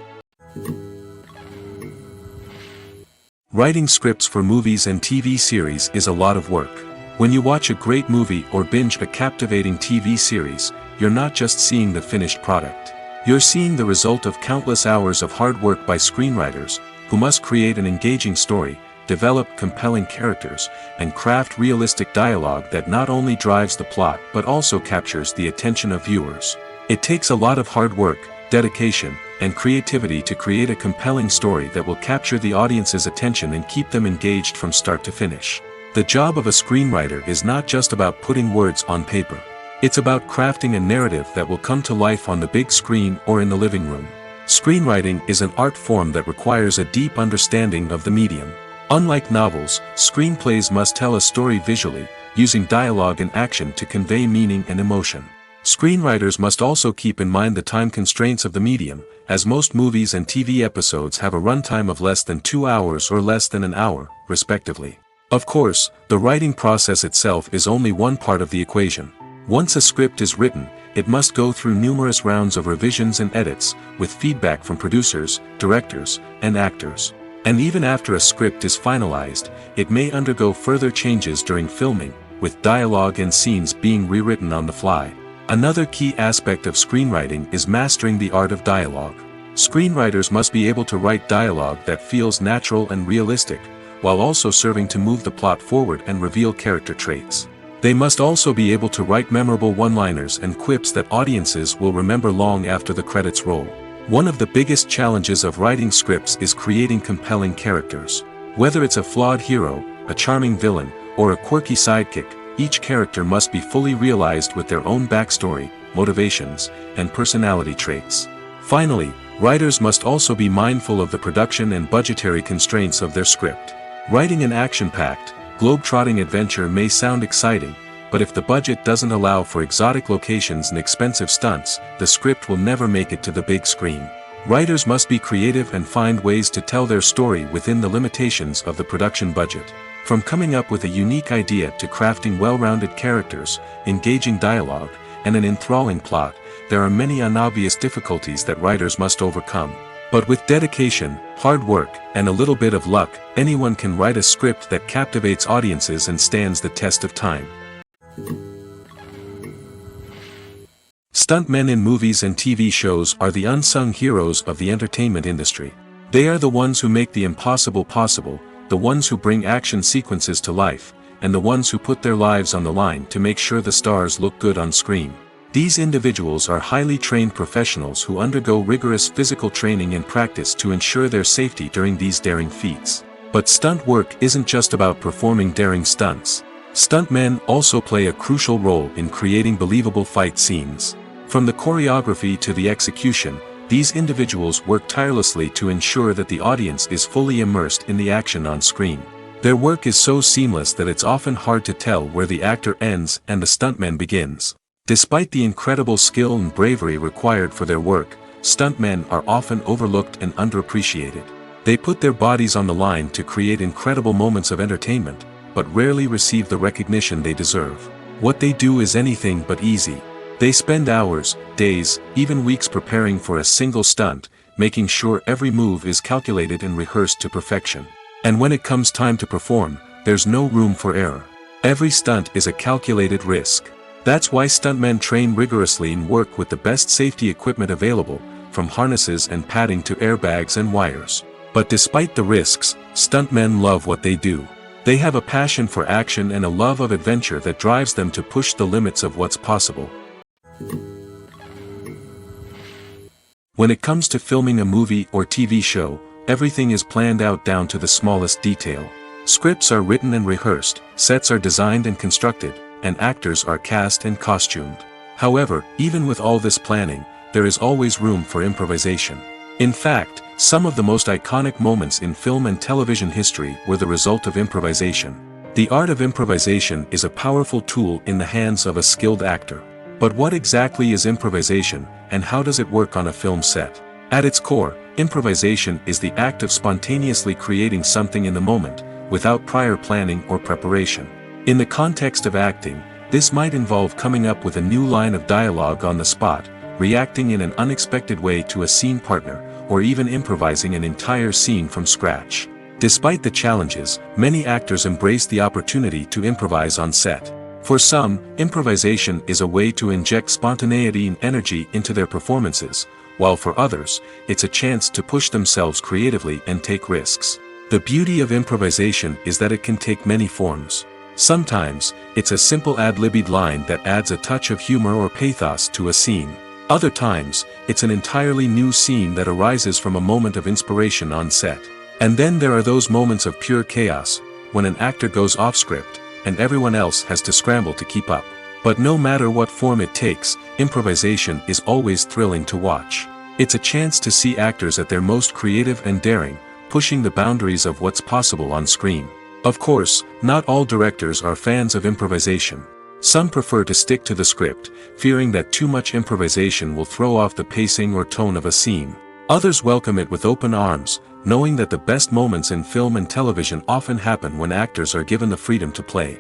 A: Writing scripts for movies and TV series is a lot of work. When you watch a great movie or binge a captivating TV series, you're not just seeing the finished product. You're seeing the result of countless hours of hard work by screenwriters, who must create an engaging story, develop compelling characters, and craft realistic dialogue that not only drives the plot but also captures the attention of viewers. It takes a lot of hard work, dedication, and creativity to create a compelling story that will capture the audience's attention and keep them engaged from start to finish. The job of a screenwriter is not just about putting words on paper. It's about crafting a narrative that will come to life on the big screen or in the living room. Screenwriting is an art form that requires a deep understanding of the medium. Unlike novels, screenplays must tell a story visually, using dialogue and action to convey meaning and emotion. Screenwriters must also keep in mind the time constraints of the medium, as most movies and TV episodes have a runtime of less than 2 hours or less than an hour, respectively. Of course, the writing process itself is only one part of the equation. Once a script is written, it must go through numerous rounds of revisions and edits, with feedback from producers, directors, and actors. And even after a script is finalized, it may undergo further changes during filming, with dialogue and scenes being rewritten on the fly. Another key aspect of screenwriting is mastering the art of dialogue. Screenwriters must be able to write dialogue that feels natural and realistic, while also serving to move the plot forward and reveal character traits. They must also be able to write memorable one-liners and quips that audiences will remember long after the credits roll. One of the biggest challenges of writing scripts is creating compelling characters. Whether it's a flawed hero, a charming villain, or a quirky sidekick, each character must be fully realized with their own backstory, motivations, and personality traits. Finally, writers must also be mindful of the production and budgetary constraints of their script. Writing an action-packed, globe-trotting adventure may sound exciting, but if the budget doesn't allow for exotic locations and expensive stunts, the script will never make it to the big screen. Writers must be creative and find ways to tell their story within the limitations of the production budget. From coming up with a unique idea to crafting well-rounded characters, engaging dialogue, and an enthralling plot, there are many unobvious difficulties that writers must overcome. But with dedication, hard work, and a little bit of luck, anyone can write a script that captivates audiences and stands the test of time. Stuntmen in movies and TV shows are the unsung heroes of the entertainment industry. They are the ones who make the impossible possible, the ones who bring action sequences to life, and the ones who put their lives on the line to make sure the stars look good on screen. These individuals are highly trained professionals who undergo rigorous physical training and practice to ensure their safety during these daring feats. But stunt work isn't just about performing daring stunts. Stuntmen also play a crucial role in creating believable fight scenes. From the choreography to the execution, these individuals work tirelessly to ensure that the audience is fully immersed in the action on screen. Their work is so seamless that it's often hard to tell where the actor ends and the stuntman begins. Despite the incredible skill and bravery required for their work, stuntmen are often overlooked and underappreciated. They put their bodies on the line to create incredible moments of entertainment, but rarely receive the recognition they deserve. What they do is anything but easy. They spend hours, days, even weeks preparing for a single stunt, making sure every move is calculated and rehearsed to perfection. And when it comes time to perform, there's no room for error. Every stunt is a calculated risk. That's why stuntmen train rigorously and work with the best safety equipment available, from harnesses and padding to airbags and wires. But despite the risks, stuntmen love what they do. They have a passion for action and a love of adventure that drives them to push the limits of what's possible. When it comes to filming a movie or TV show, everything is planned out down to the smallest detail. Scripts are written and rehearsed, sets are designed and constructed, and actors are cast and costumed. However, even with all this planning, there is always room for improvisation. In fact, some of the most iconic moments in film and television history were the result of improvisation. The art of improvisation is a powerful tool in the hands of a skilled actor. But what exactly is improvisation, and how does it work on a film set? At its core, improvisation is the act of spontaneously creating something in the moment, without prior planning or preparation. In the context of acting, this might involve coming up with a new line of dialogue on the spot, reacting in an unexpected way to a scene partner, or even improvising an entire scene from scratch. Despite the challenges, many actors embrace the opportunity to improvise on set. For some, improvisation is a way to inject spontaneity and energy into their performances, while for others, it's a chance to push themselves creatively and take risks. The beauty of improvisation is that it can take many forms. Sometimes, it's a simple ad-libbed line that adds a touch of humor or pathos to a scene. Other times, it's an entirely new scene that arises from a moment of inspiration on set. And then there are those moments of pure chaos, when an actor goes off script, and everyone else has to scramble to keep up. But no matter what form it takes, improvisation is always thrilling to watch. It's a chance to see actors at their most creative and daring, pushing the boundaries of what's possible on screen. Of course, not all directors are fans of improvisation. Some prefer to stick to the script, fearing that too much improvisation will throw off the pacing or tone of a scene. Others welcome it with open arms, knowing that the best moments in film and television often happen when actors are given the freedom to play.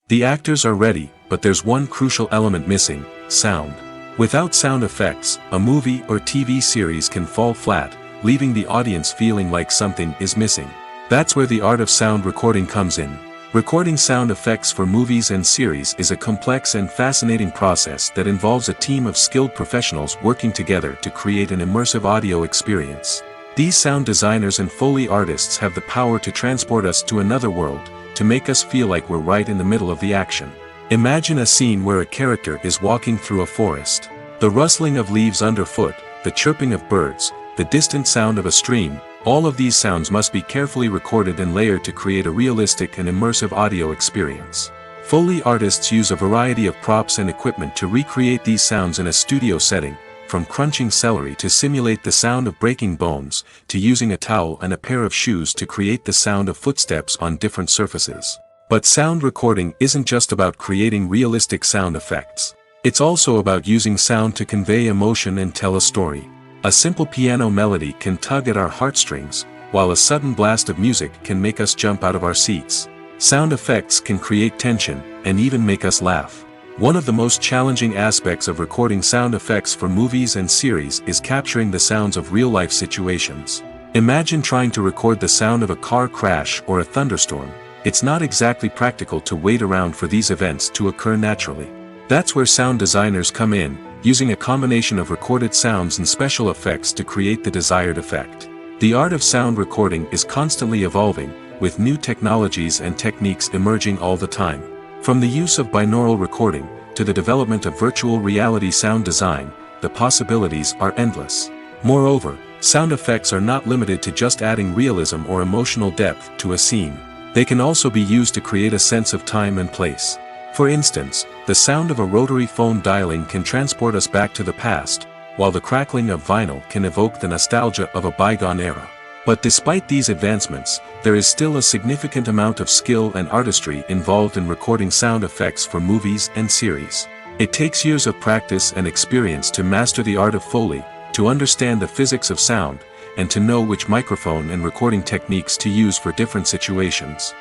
A: The actors are ready, but there's one crucial element missing: sound. Without sound effects, a movie or TV series can fall flat, leaving the audience feeling like something is missing. That's where the art of sound recording comes in. Recording sound effects for movies and series is a complex and fascinating process that involves a team of skilled professionals working together to create an immersive audio experience. These sound designers and Foley artists have the power to transport us to another world, to make us feel like we're right in the middle of the action. Imagine a scene where a character is walking through a forest. The rustling of leaves underfoot, the chirping of birds, the distant sound of a stream, all of these sounds must be carefully recorded and layered to create a realistic and immersive audio experience. Foley artists use a variety of props and equipment to recreate these sounds in a studio setting, from crunching celery to simulate the sound of breaking bones, to using a towel and a pair of shoes to create the sound of footsteps on different surfaces. But sound recording isn't just about creating realistic sound effects. It's also about using sound to convey emotion and tell a story. A simple piano melody can tug at our heartstrings, while a sudden blast of music can make us jump out of our seats. Sound effects can create tension, and even make us laugh. One of the most challenging aspects of recording sound effects for movies and series is capturing the sounds of real-life situations. Imagine trying to record the sound of a car crash or a thunderstorm. It's not exactly practical to wait around for these events to occur naturally. That's where sound designers come in, using a combination of recorded sounds and special effects to create the desired effect. The art of sound recording is constantly evolving, with new technologies and techniques emerging all the time. From the use of binaural recording, to the development of virtual reality sound design, the possibilities are endless. Moreover, sound effects are not limited to just adding realism or emotional depth to a scene. They can also be used to create a sense of time and place. For instance, the sound of a rotary phone dialing can transport us back to the past, while the crackling of vinyl can evoke the nostalgia of a bygone era. But despite these advancements, there is still a significant amount of skill and artistry involved in recording sound effects for movies and series. It takes years of practice and experience to master the art of Foley, to understand the physics of sound, and to know which microphone and recording techniques to use for different situations.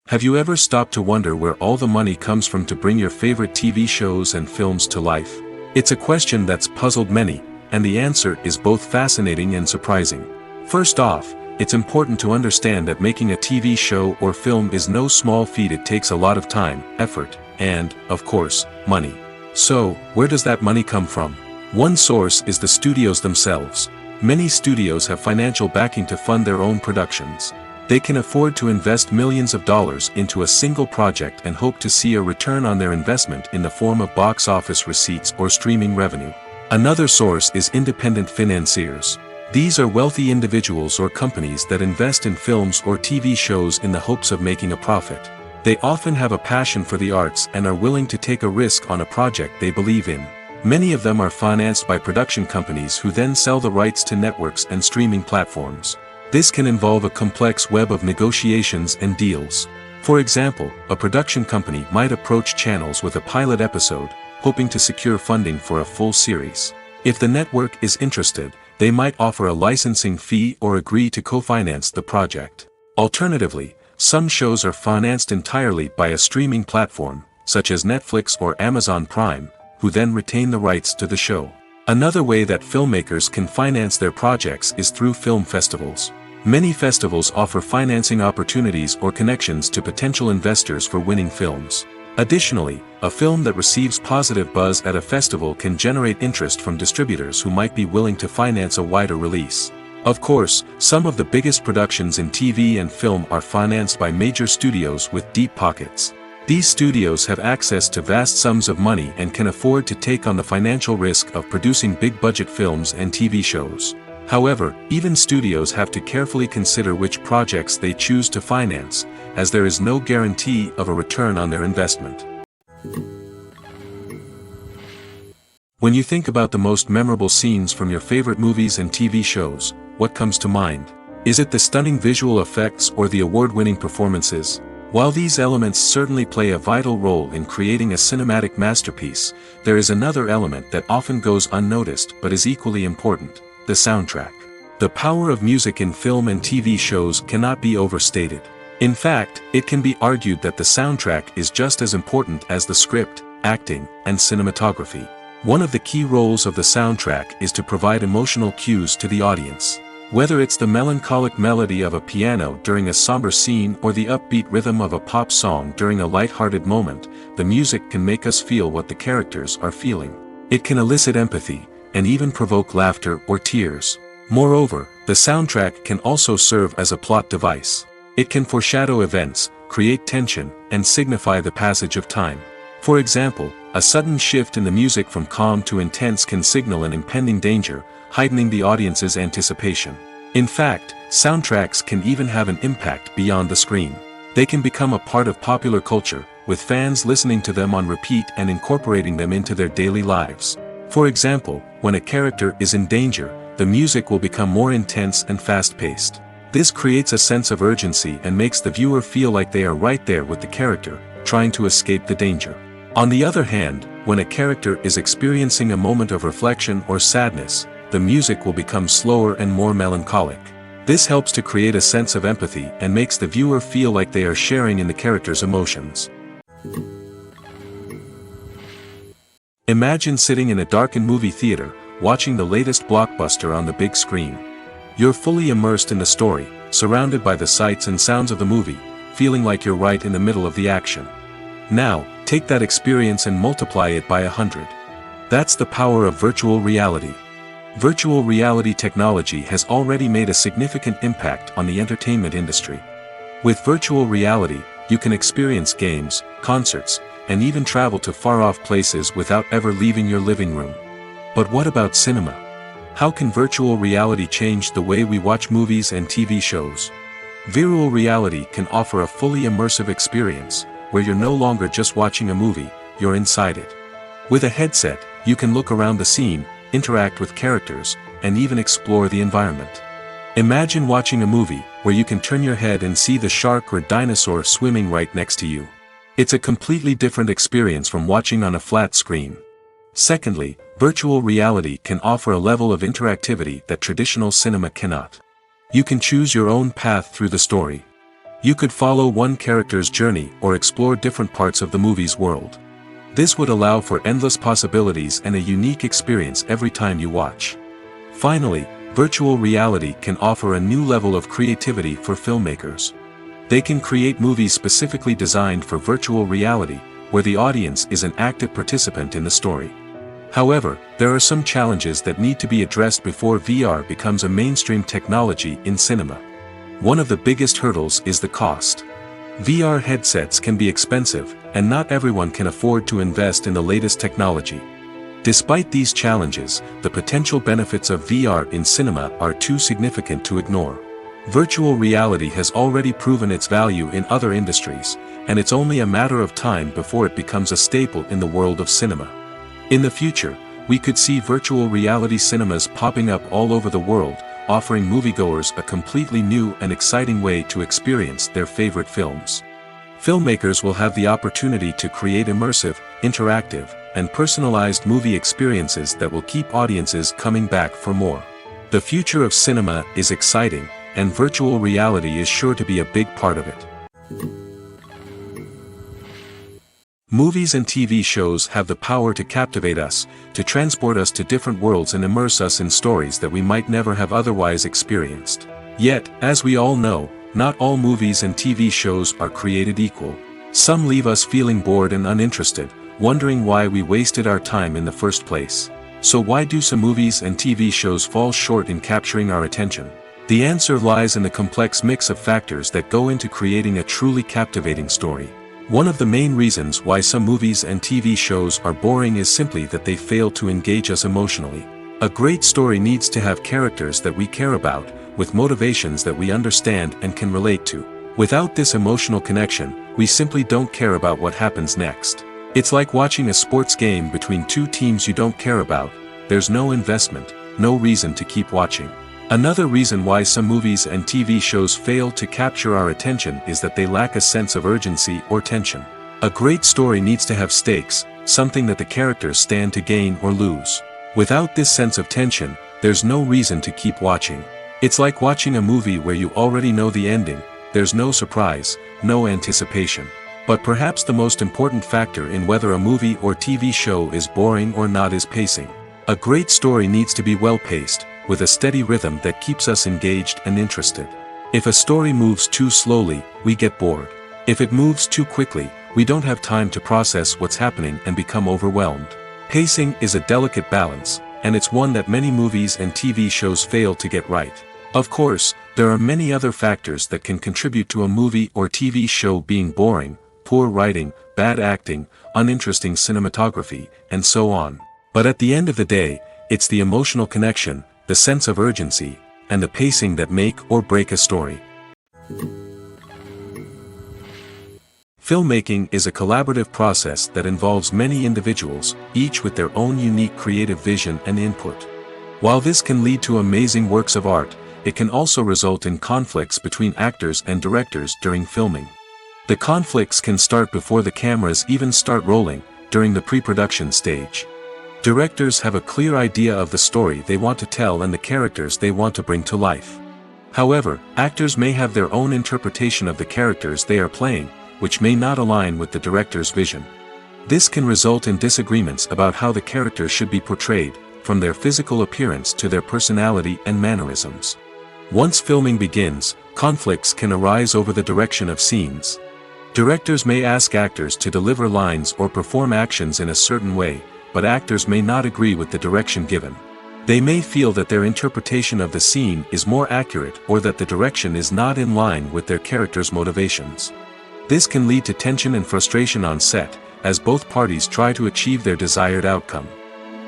A: Have you ever stopped to wonder where all the money comes from to bring your favorite TV shows and films to life? It's a question that's puzzled many, and the answer is both fascinating and surprising. First off, it's important to understand that making a TV show or film is no small feat. It takes a lot of time, effort, and, of course, money. So, where does that money come from? One source is the studios themselves. Many studios have financial backing to fund their own productions. They can afford to invest millions of dollars into a single project and hope to see a return on their investment in the form of box office receipts or streaming revenue. Another source is independent financiers. These are wealthy individuals or companies that invest in films or TV shows in the hopes of making a profit. They often have a passion for the arts and are willing to take a risk on a project they believe in. Many of them are financed by production companies who then sell the rights to networks and streaming platforms. This can involve a complex web of negotiations and deals. For example, a production company might approach channels with a pilot episode, hoping to secure funding for a full series. If the network is interested, they might offer a licensing fee or agree to co-finance the project. Alternatively, some shows are financed entirely by a streaming platform, such as Netflix or Amazon Prime, who then retain the rights to the show. Another way that filmmakers can finance their projects is through film festivals. Many festivals offer financing opportunities or connections to potential investors for winning films. Additionally, a film that receives positive buzz at a festival can generate interest from distributors who might be willing to finance a wider release. Of course, some of the biggest productions in TV and film are financed by major studios with deep pockets. These studios have access to vast sums of money and can afford to take on the financial risk of producing big-budget films and TV shows. However, even studios have to carefully consider which projects they choose to finance, as there is no guarantee of a return on their investment. When you think about the most memorable scenes from your favorite movies and TV shows, what comes to mind? Is it the stunning visual effects or the award-winning performances? While these elements certainly play a vital role in creating a cinematic masterpiece, there is another element that often goes unnoticed but is equally important: the soundtrack. The power of music in film and TV shows cannot be overstated. In fact, it can be argued that the soundtrack is just as important as the script, acting, and cinematography. One of the key roles of the soundtrack is to provide emotional cues to the audience. Whether it's the melancholic melody of a piano during a somber scene or the upbeat rhythm of a pop song during a light-hearted moment, the music can make us feel what the characters are feeling. It can elicit empathy, and even provoke laughter or tears. Moreover, the soundtrack can also serve as a plot device. It can foreshadow events, create tension, and signify the passage of time. For example, a sudden shift in the music from calm to intense can signal an impending danger, heightening the audience's anticipation. In fact, soundtracks can even have an impact beyond the screen. They can become a part of popular culture, with fans listening to them on repeat and incorporating them into their daily lives. For example, when a character is in danger, the music will become more intense and fast-paced. This creates a sense of urgency and makes the viewer feel like they are right there with the character, trying to escape the danger. On the other hand, when a character is experiencing a moment of reflection or sadness, the music will become slower and more melancholic. This helps to create a sense of empathy and makes the viewer feel like they are sharing in the character's emotions. Imagine sitting in a darkened movie theater, watching the latest blockbuster on the big screen. You're fully immersed in the story, surrounded by the sights and sounds of the movie, feeling like you're right in the middle of the action. Now, take that experience and multiply it by 100. That's the power of virtual reality. Virtual reality technology has already made a significant impact on the entertainment industry. With virtual reality, you can experience games, concerts, and even travel to far-off places without ever leaving your living room. But what about cinema? How can virtual reality change the way we watch movies and TV shows? Virtual reality can offer a fully immersive experience, where you're no longer just watching a movie, you're inside it. With a headset, you can look around the scene, interact with characters, and even explore the environment. Imagine watching a movie where you can turn your head and see the shark or dinosaur swimming right next to you. It's a completely different experience from watching on a flat screen. Secondly, virtual reality can offer a level of interactivity that traditional cinema cannot. You can choose your own path through the story. You could follow one character's journey or explore different parts of the movie's world. This would allow for endless possibilities and a unique experience every time you watch. Finally, virtual reality can offer a new level of creativity for filmmakers. They can create movies specifically designed for virtual reality, where the audience is an active participant in the story. However, there are some challenges that need to be addressed before VR becomes a mainstream technology in cinema. One of the biggest hurdles is the cost. VR headsets can be expensive, and not everyone can afford to invest in the latest technology. Despite these challenges, the potential benefits of VR in cinema are too significant to ignore. Virtual reality has already proven its value in other industries, and it's only a matter of time before it becomes a staple in the world of cinema. In the future, we could see virtual reality cinemas popping up all over the world, offering moviegoers a completely new and exciting way to experience their favorite films. Filmmakers will have the opportunity to create immersive, interactive, and personalized movie experiences that will keep audiences coming back for more. The future of cinema is exciting, and virtual reality is sure to be a big part of it. Movies and TV shows have the power to captivate us, to transport us to different worlds and immerse us in stories that we might never have otherwise experienced. Yet, as we all know, not all movies and TV shows are created equal. Some leave us feeling bored and uninterested, wondering why we wasted our time in the first place. So why do some movies and TV shows fall short in capturing our attention? The answer lies in the complex mix of factors that go into creating a truly captivating story. One of the main reasons why some movies and TV shows are boring is simply that they fail to engage us emotionally. A great story needs to have characters that we care about, with motivations that we understand and can relate to. Without this emotional connection, we simply don't care about what happens next. It's like watching a sports game between two teams you don't care about. There's no investment, no reason to keep watching. Another reason why some movies and TV shows fail to capture our attention is that they lack a sense of urgency or tension. A great story needs to have stakes, something that the characters stand to gain or lose. Without this sense of tension, there's no reason to keep watching. It's like watching a movie where you already know the ending, there's no surprise, no anticipation. But perhaps the most important factor in whether a movie or TV show is boring or not is pacing. A great story needs to be well-paced, with a steady rhythm that keeps us engaged and interested. If a story moves too slowly, we get bored. If it moves too quickly, we don't have time to process what's happening and become overwhelmed. Pacing is a delicate balance, and it's one that many movies and TV shows fail to get right. Of course, there are many other factors that can contribute to a movie or TV show being boring: poor writing, bad acting, uninteresting cinematography, and so on. But at the end of the day, it's the emotional connection, the sense of urgency, and the pacing that make or break a story. Filmmaking is a collaborative process that involves many individuals, each with their own unique creative vision and input. While this can lead to amazing works of art, it can also result in conflicts between actors and directors during filming. The conflicts can start before the cameras even start rolling, during the pre-production stage. Directors have a clear idea of the story they want to tell and the characters they want to bring to life. However, actors may have their own interpretation of the characters they are playing, which may not align with the director's vision. This can result in disagreements about how the characters should be portrayed, from their physical appearance to their personality and mannerisms. Once filming begins, conflicts can arise over the direction of scenes. Directors may ask actors to deliver lines or perform actions in a certain way, but actors may not agree with the direction given. They may feel that their interpretation of the scene is more accurate or that the direction is not in line with their character's motivations. This can lead to tension and frustration on set, as both parties try to achieve their desired outcome.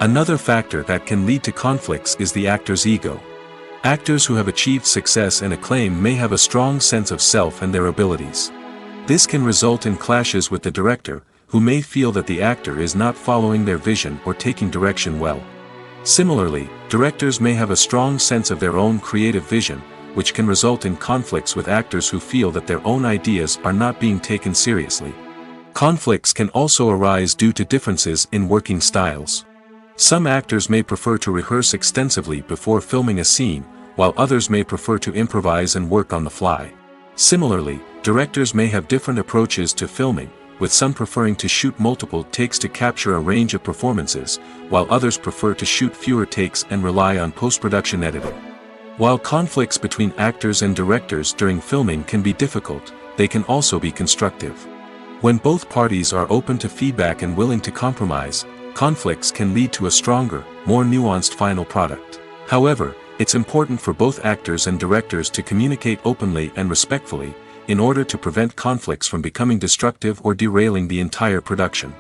A: Another factor that can lead to conflicts is the actor's ego. Actors who have achieved success and acclaim may have a strong sense of self and their abilities. This can result in clashes with the director, who may feel that the actor is not following their vision or taking direction well. Similarly, directors may have a strong sense of their own creative vision, which can result in conflicts with actors who feel that their own ideas are not being taken seriously. Conflicts can also arise due to differences in working styles. Some actors may prefer to rehearse extensively before filming a scene, while others may prefer to improvise and work on the fly. Similarly, directors may have different approaches to filming, with some preferring to shoot multiple takes to capture a range of performances, while others prefer to shoot fewer takes and rely on post-production editing. While conflicts between actors and directors during filming can be difficult, they can also be constructive. When both parties are open to feedback and willing to compromise, conflicts can lead to a stronger, more nuanced final product. However, it's important for both actors and directors to communicate openly and respectfully, in order to prevent conflicts from becoming destructive or derailing the entire production.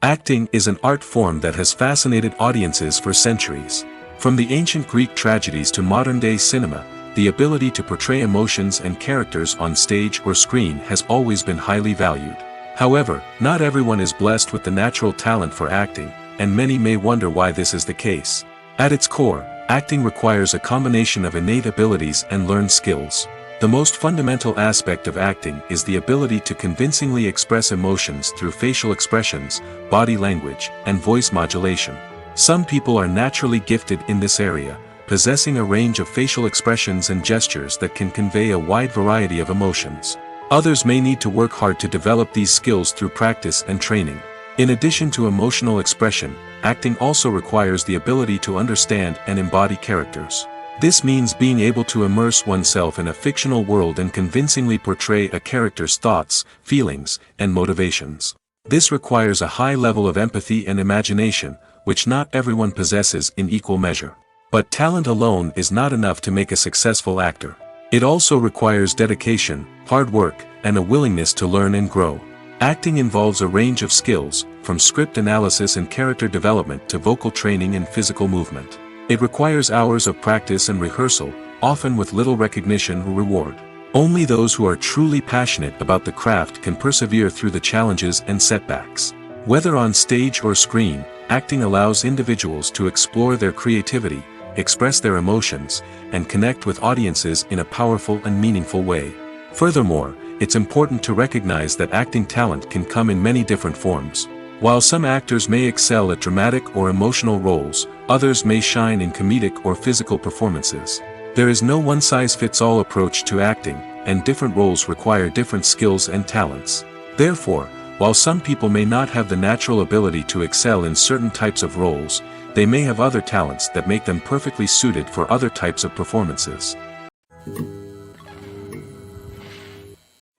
A: Acting is an art form that has fascinated audiences for centuries. From the ancient Greek tragedies to modern-day cinema, the ability to portray emotions and characters on stage or screen has always been highly valued. However, not everyone is blessed with the natural talent for acting, and many may wonder why this is the case. At its core, acting requires a combination of innate abilities and learned skills. The most fundamental aspect of acting is the ability to convincingly express emotions through facial expressions, body language, and voice modulation. Some people are naturally gifted in this area, possessing a range of facial expressions and gestures that can convey a wide variety of emotions. Others may need to work hard to develop these skills through practice and training. In addition to emotional expression, acting also requires the ability to understand and embody characters. This means being able to immerse oneself in a fictional world and convincingly portray a character's thoughts, feelings, and motivations. This requires a high level of empathy and imagination, which not everyone possesses in equal measure. But talent alone is not enough to make a successful actor. It also requires dedication, hard work, and a willingness to learn and grow. Acting involves a range of skills, from script analysis and character development to vocal training and physical movement. It requires hours of practice and rehearsal, often with little recognition or reward. Only those who are truly passionate about the craft can persevere through the challenges and setbacks. Whether on stage or screen, acting allows individuals to explore their creativity, express their emotions, and connect with audiences in a powerful and meaningful way. Furthermore, it's important to recognize that acting talent can come in many different forms. While some actors may excel at dramatic or emotional roles, others may shine in comedic or physical performances. There is no one-size-fits-all approach to acting, and different roles require different skills and talents. Therefore, while some people may not have the natural ability to excel in certain types of roles, they may have other talents that make them perfectly suited for other types of performances.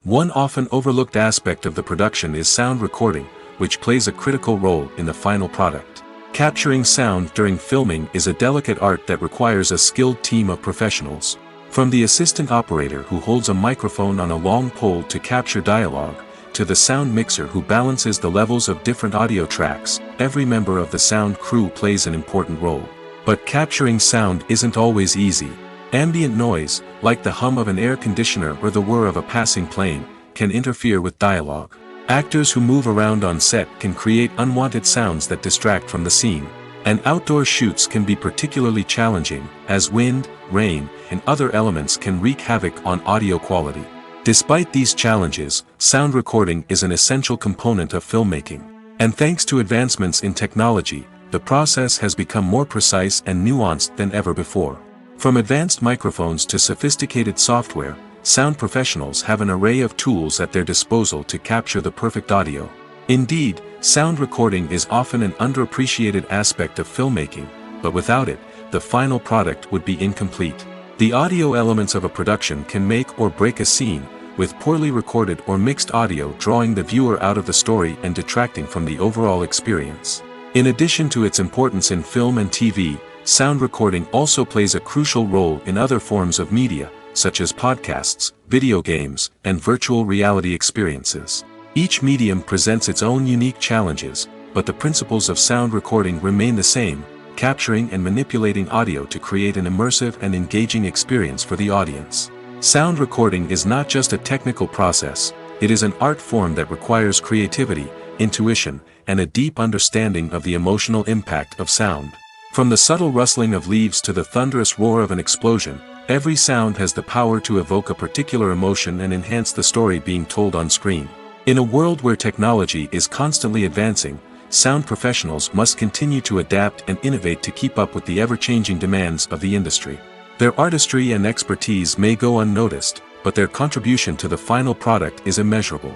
A: One often overlooked aspect of the production is sound recording, which plays a critical role in the final product. Capturing sound during filming is a delicate art that requires a skilled team of professionals. From the assistant operator who holds a microphone on a long pole to capture dialogue, to the sound mixer who balances the levels of different audio tracks, every member of the sound crew plays an important role. But capturing sound isn't always easy. Ambient noise, like the hum of an air conditioner or the whir of a passing plane, can interfere with dialogue. Actors who move around on set can create unwanted sounds that distract from the scene. And outdoor shoots can be particularly challenging, as wind, rain, and other elements can wreak havoc on audio quality. Despite these challenges, sound recording is an essential component of filmmaking. And thanks to advancements in technology, the process has become more precise and nuanced than ever before. From advanced microphones to sophisticated software, sound professionals have an array of tools at their disposal to capture the perfect audio. Indeed, sound recording is often an underappreciated aspect of filmmaking, but without it, the final product would be incomplete. The audio elements of a production can make or break a scene, with poorly recorded or mixed audio drawing the viewer out of the story and detracting from the overall experience. In addition to its importance in film and TV, sound recording also plays a crucial role in other forms of media, such as podcasts, video games, and virtual reality experiences. Each medium presents its own unique challenges, but the principles of sound recording remain the same, capturing and manipulating audio to create an immersive and engaging experience for the audience. Sound recording is not just a technical process, it is an art form that requires creativity, intuition, and a deep understanding of the emotional impact of sound. From the subtle rustling of leaves to the thunderous roar of an explosion, every sound has the power to evoke a particular emotion and enhance the story being told on screen. In a world where technology is constantly advancing, sound professionals must continue to adapt and innovate to keep up with the ever-changing demands of the industry. Their artistry and expertise may go unnoticed, but their contribution to the final product is immeasurable.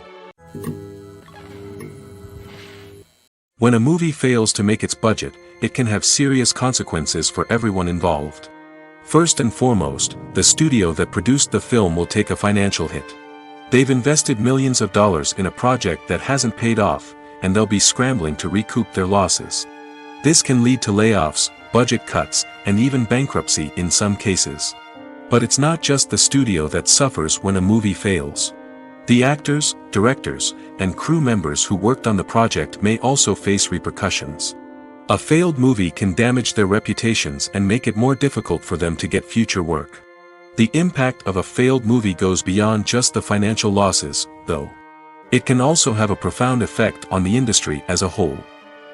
A: When a movie fails to make its budget, it can have serious consequences for everyone involved. First and foremost, the studio that produced the film will take a financial hit. They've invested millions of dollars in a project that hasn't paid off, and they'll be scrambling to recoup their losses. This can lead to layoffs, budget cuts, and even bankruptcy in some cases. But it's not just the studio that suffers when a movie fails. The actors, directors, and crew members who worked on the project may also face repercussions. A failed movie can damage their reputations and make it more difficult for them to get future work. The impact of a failed movie goes beyond just the financial losses, though. It can also have a profound effect on the industry as a whole.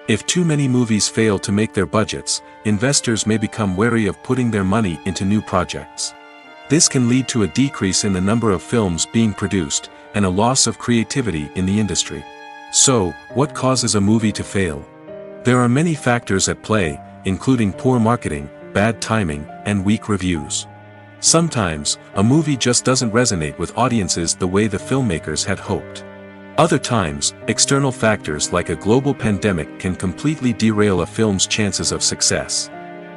A: If too many movies fail to make their budgets, investors may become wary of putting their money into new projects. This can lead to a decrease in the number of films being produced, and a loss of creativity in the industry. So, what causes a movie to fail? There are many factors at play, including poor marketing, bad timing, and weak reviews. Sometimes, a movie just doesn't resonate with audiences the way the filmmakers had hoped. Other times, external factors like a global pandemic can completely derail a film's chances of success.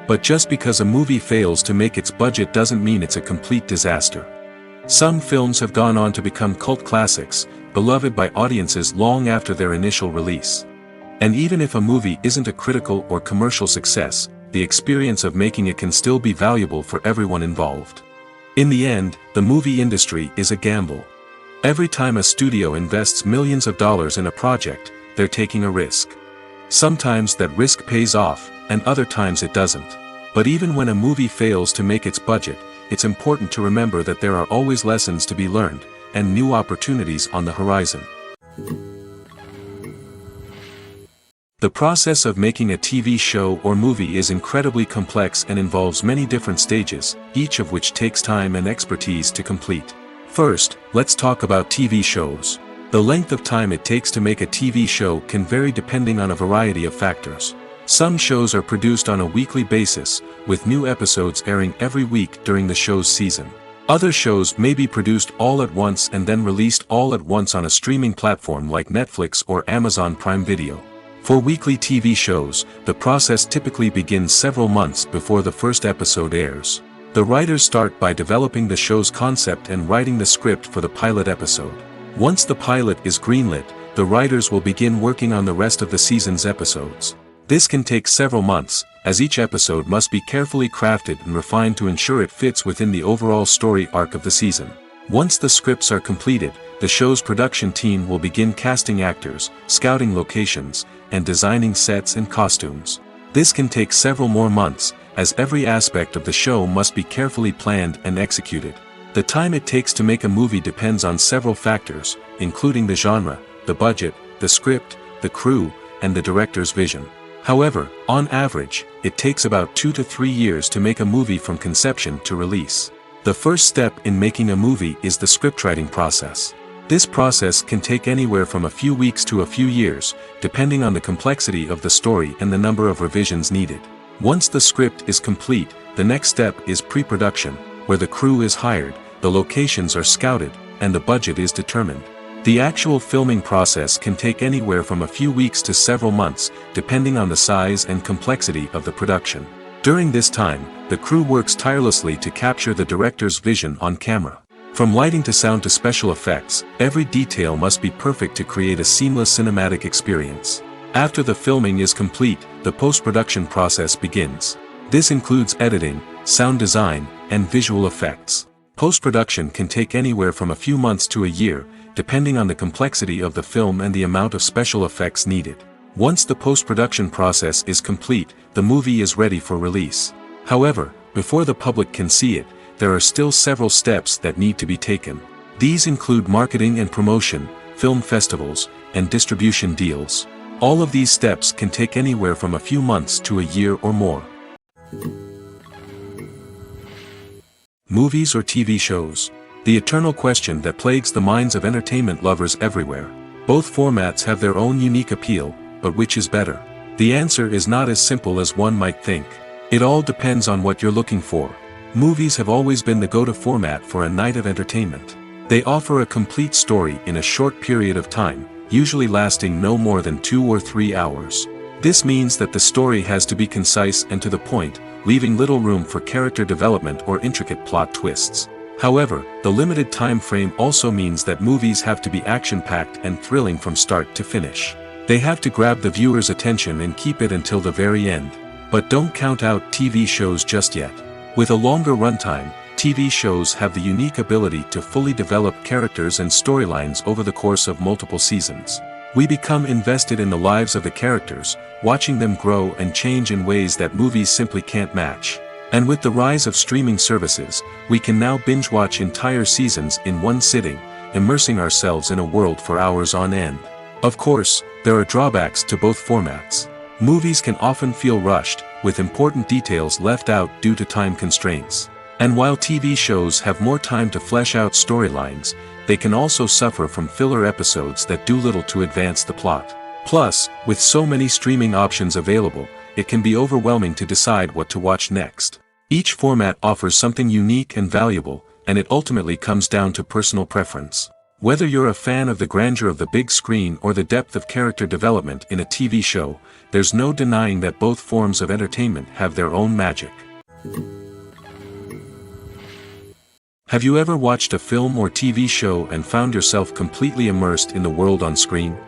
A: But just because a movie fails to make its budget doesn't mean it's a complete disaster. Some films have gone on to become cult classics, beloved by audiences long after their initial release. And even if a movie isn't a critical or commercial success, the experience of making it can still be valuable for everyone involved. In the end, the movie industry is a gamble. Every time a studio invests millions of dollars in a project, they're taking a risk. Sometimes that risk pays off, and other times it doesn't. But even when a movie fails to make its budget, it's important to remember that there are always lessons to be learned, and new opportunities on the horizon. The process of making a TV show or movie is incredibly complex and involves many different stages, each of which takes time and expertise to complete. First, let's talk about TV shows. The length of time it takes to make a TV show can vary depending on a variety of factors. Some shows are produced on a weekly basis, with new episodes airing every week during the show's season. Other shows may be produced all at once and then released all at once on a streaming platform like Netflix or Amazon Prime Video. For weekly TV shows, the process typically begins several months before the first episode airs. The writers start by developing the show's concept and writing the script for the pilot episode. Once the pilot is greenlit, the writers will begin working on the rest of the season's episodes. This can take several months, as each episode must be carefully crafted and refined to ensure it fits within the overall story arc of the season. Once the scripts are completed, the show's production team will begin casting actors, scouting locations, and designing sets and costumes. This can take several more months, as every aspect of the show must be carefully planned and executed. The time it takes to make a movie depends on several factors, including the genre, the budget, the script, the crew, and the director's vision. However, on average, it takes about 2 to 3 years to make a movie from conception to release. The first step in making a movie is the scriptwriting process. This process can take anywhere from a few weeks to a few years, depending on the complexity of the story and the number of revisions needed. Once the script is complete, the next step is pre-production, where the crew is hired, the locations are scouted, and the budget is determined. The actual filming process can take anywhere from a few weeks to several months, depending on the size and complexity of the production. During this time, the crew works tirelessly to capture the director's vision on camera. From lighting to sound to special effects, every detail must be perfect to create a seamless cinematic experience. After the filming is complete, the post-production process begins. This includes editing, sound design, and visual effects. Post-production can take anywhere from a few months to a year, depending on the complexity of the film and the amount of special effects needed. Once the post-production process is complete, the movie is ready for release. However, before the public can see it, there are still several steps that need to be taken. These include marketing and promotion, film festivals, and distribution deals. All of these steps can take anywhere from a few months to a year or more. Movies or TV shows? The eternal question that plagues the minds of entertainment lovers everywhere. Both formats have their own unique appeal, but which is better? The answer is not as simple as one might think. It all depends on what you're looking for. Movies have always been the go-to format for a night of entertainment. They offer a complete story in a short period of time, usually lasting no more than 2 or 3 hours. This means that the story has to be concise and to the point, leaving little room for character development or intricate plot twists. However, the limited time frame also means that movies have to be action-packed and thrilling from start to finish. They have to grab the viewer's attention and keep it until the very end. But don't count out TV shows just yet. With a longer runtime, TV shows have the unique ability to fully develop characters and storylines over the course of multiple seasons. We become invested in the lives of the characters, watching them grow and change in ways that movies simply can't match. And with the rise of streaming services, we can now binge-watch entire seasons in one sitting, immersing ourselves in a world for hours on end. Of course, there are drawbacks to both formats. Movies can often feel rushed, with important details left out due to time constraints. And while TV shows have more time to flesh out storylines, they can also suffer from filler episodes that do little to advance the plot. Plus, with so many streaming options available, it can be overwhelming to decide what to watch next. Each format offers something unique and valuable, and it ultimately comes down to personal preference. Whether you're a fan of the grandeur of the big screen or the depth of character development in a TV show, there's no denying that both forms of entertainment have their own magic. Have you ever watched a film or TV show and found yourself completely immersed in the world on screen?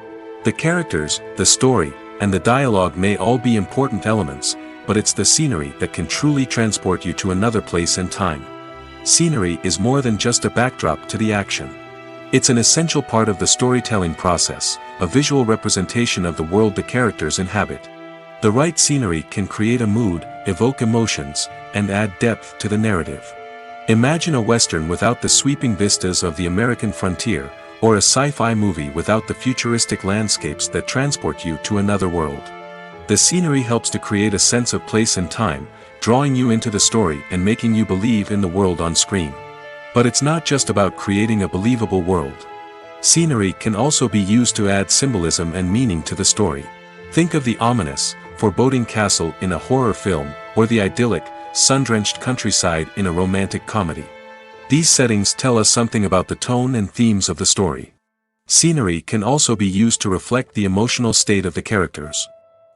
A: The characters, the story, and the dialogue may all be important elements, but it's the scenery that can truly transport you to another place and time. Scenery is more than just a backdrop to the action. It's an essential part of the storytelling process, a visual representation of the world the characters inhabit. The right scenery can create a mood, evoke emotions, and add depth to the narrative. Imagine a Western without the sweeping vistas of the American frontier, or a sci-fi movie without the futuristic landscapes that transport you to another world. The scenery helps to create a sense of place and time, drawing you into the story and making you believe in the world on screen. But it's not just about creating a believable world. Scenery can also be used to add symbolism and meaning to the story. Think of the ominous, foreboding castle in a horror film, or the idyllic, sun-drenched countryside in a romantic comedy. These settings tell us something about the tone and themes of the story. Scenery can also be used to reflect the emotional state of the characters.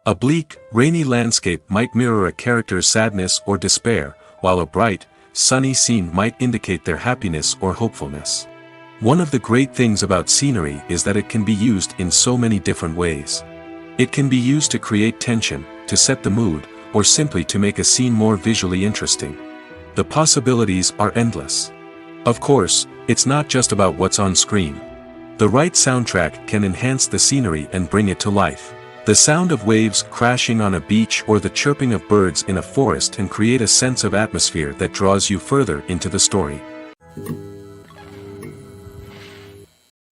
A: A bleak, rainy landscape might mirror a character's sadness or despair, while a bright, sunny scene might indicate their happiness or hopefulness. One of the great things about scenery is that it can be used in so many different ways. It can be used to create tension, to set the mood, or simply to make a scene more visually interesting. The possibilities are endless. Of course, it's not just about what's on screen. The right soundtrack can enhance the scenery and bring it to life. The sound of waves crashing on a beach or the chirping of birds in a forest can create a sense of atmosphere that draws you further into the story.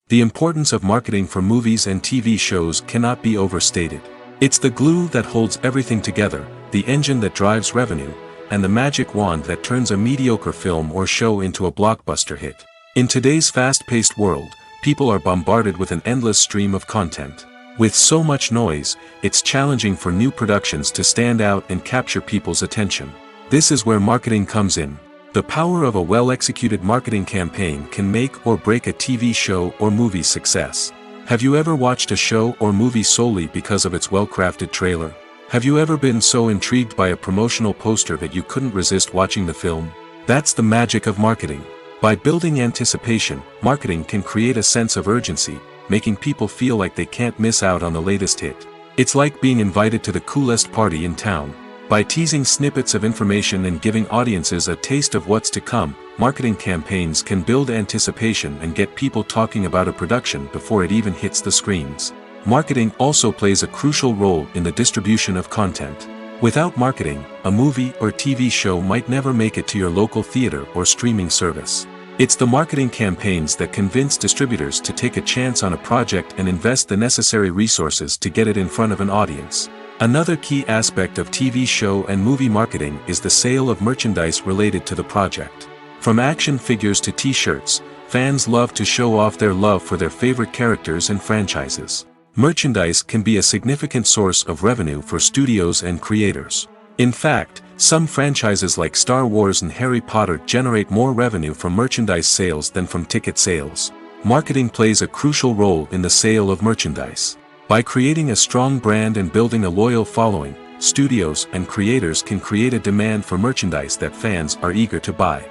A: The importance of marketing for movies and TV shows cannot be overstated. It's the glue that holds everything together, the engine that drives revenue, and the magic wand that turns a mediocre film or show into a blockbuster hit. In today's fast-paced world, people are bombarded with an endless stream of content. With so much noise, it's challenging for new productions to stand out and capture people's attention. This is where marketing comes in. The power of a well-executed marketing campaign can make or break a TV show or movie's success. Have you ever watched a show or movie solely because of its well-crafted trailer? Have you ever been so intrigued by a promotional poster that you couldn't resist watching the film? That's the magic of marketing. By building anticipation, marketing can create a sense of urgency, making people feel like they can't miss out on the latest hit. It's like being invited to the coolest party in town. By teasing snippets of information and giving audiences a taste of what's to come, marketing campaigns can build anticipation and get people talking about a production before it even hits the screens. Marketing also plays a crucial role in the distribution of content. Without marketing, a movie or TV show might never make it to your local theater or streaming service. It's the marketing campaigns that convince distributors to take a chance on a project and invest the necessary resources to get it in front of an audience. Another key aspect of TV show and movie marketing is the sale of merchandise related to the project. From action figures to t-shirts, fans love to show off their love for their favorite characters and franchises. Merchandise can be a significant source of revenue for studios and creators. In fact, some franchises like Star Wars and Harry Potter generate more revenue from merchandise sales than from ticket sales. Marketing plays a crucial role in the sale of merchandise. By creating a strong brand and building a loyal following, studios and creators can create a demand for merchandise that fans are eager to buy.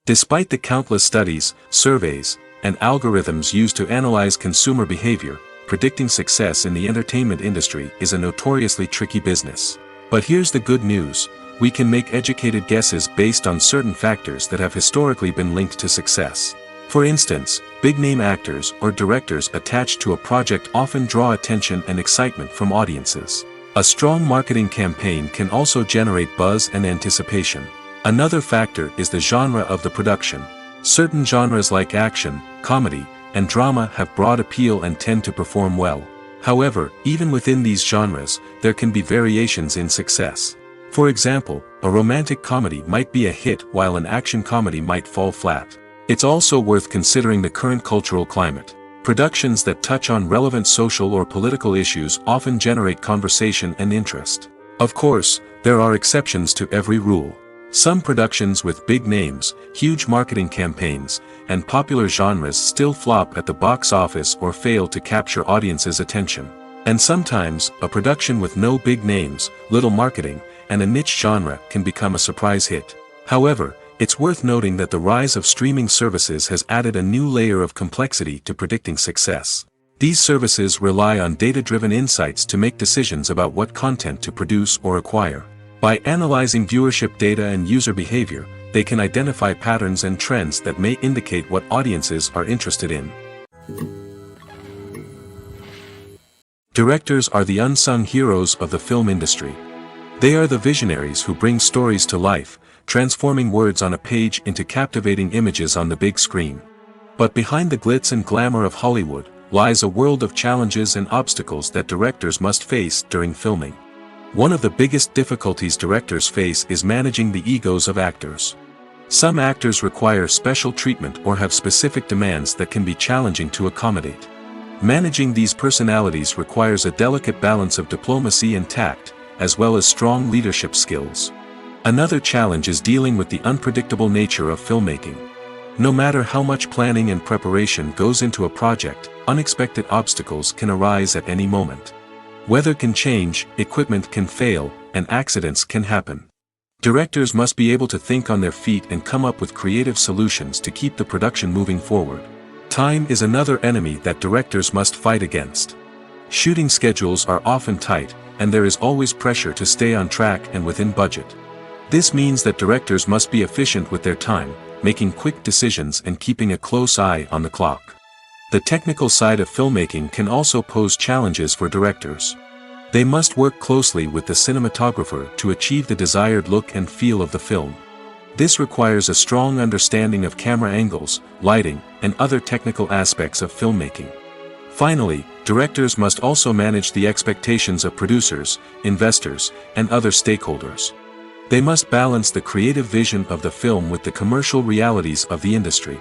A: Despite the countless studies, surveys, and algorithms used to analyze consumer behavior, predicting success in the entertainment industry is a notoriously tricky business. But here's the good news: we can make educated guesses based on certain factors that have historically been linked to success. For instance, big-name actors or directors attached to a project often draw attention and excitement from audiences. A strong marketing campaign can also generate buzz and anticipation. Another factor is the genre of the production. Certain genres like action, comedy, and drama have broad appeal and tend to perform well. However, even within these genres, there can be variations in success. For example, a romantic comedy might be a hit while an action comedy might fall flat. It's also worth considering the current cultural climate. Productions that touch on relevant social or political issues often generate conversation and interest. Of course, there are exceptions to every rule. Some productions with big names, huge marketing campaigns, and popular genres still flop at the box office or fail to capture audiences' attention. And sometimes, a production with no big names, little marketing, and a niche genre can become a surprise hit. However, it's worth noting that the rise of streaming services has added a new layer of complexity to predicting success. These services rely on data-driven insights to make decisions about what content to produce or acquire. By analyzing viewership data and user behavior, they can identify patterns and trends that may indicate what audiences are interested in. Directors are the unsung heroes of the film industry. They are the visionaries who bring stories to life, transforming words on a page into captivating images on the big screen. But behind the glitz and glamour of Hollywood, lies a world of challenges and obstacles that directors must face during filming. One of the biggest difficulties directors face is managing the egos of actors. Some actors require special treatment or have specific demands that can be challenging to accommodate. Managing these personalities requires a delicate balance of diplomacy and tact, as well as strong leadership skills. Another challenge is dealing with the unpredictable nature of filmmaking. No matter how much planning and preparation goes into a project, unexpected obstacles can arise at any moment. Weather can change, equipment can fail, and accidents can happen. Directors must be able to think on their feet and come up with creative solutions to keep the production moving forward. Time is another enemy that directors must fight against. Shooting schedules are often tight, and there is always pressure to stay on track and within budget. This means that directors must be efficient with their time, making quick decisions and keeping a close eye on the clock. The technical side of filmmaking can also pose challenges for directors. They must work closely with the cinematographer to achieve the desired look and feel of the film. This requires a strong understanding of camera angles, lighting, and other technical aspects of filmmaking. Finally, directors must also manage the expectations of producers, investors, and other stakeholders. They must balance the creative vision of the film with the commercial realities of the industry.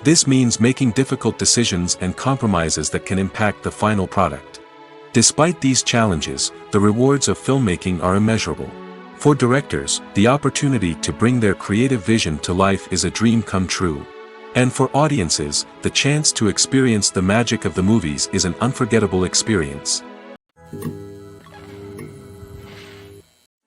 A: This means making difficult decisions and compromises that can impact the final product. Despite these challenges, the rewards of filmmaking are immeasurable. For directors, the opportunity to bring their creative vision to life is a dream come true. And for audiences, the chance to experience the magic of the movies is an unforgettable experience.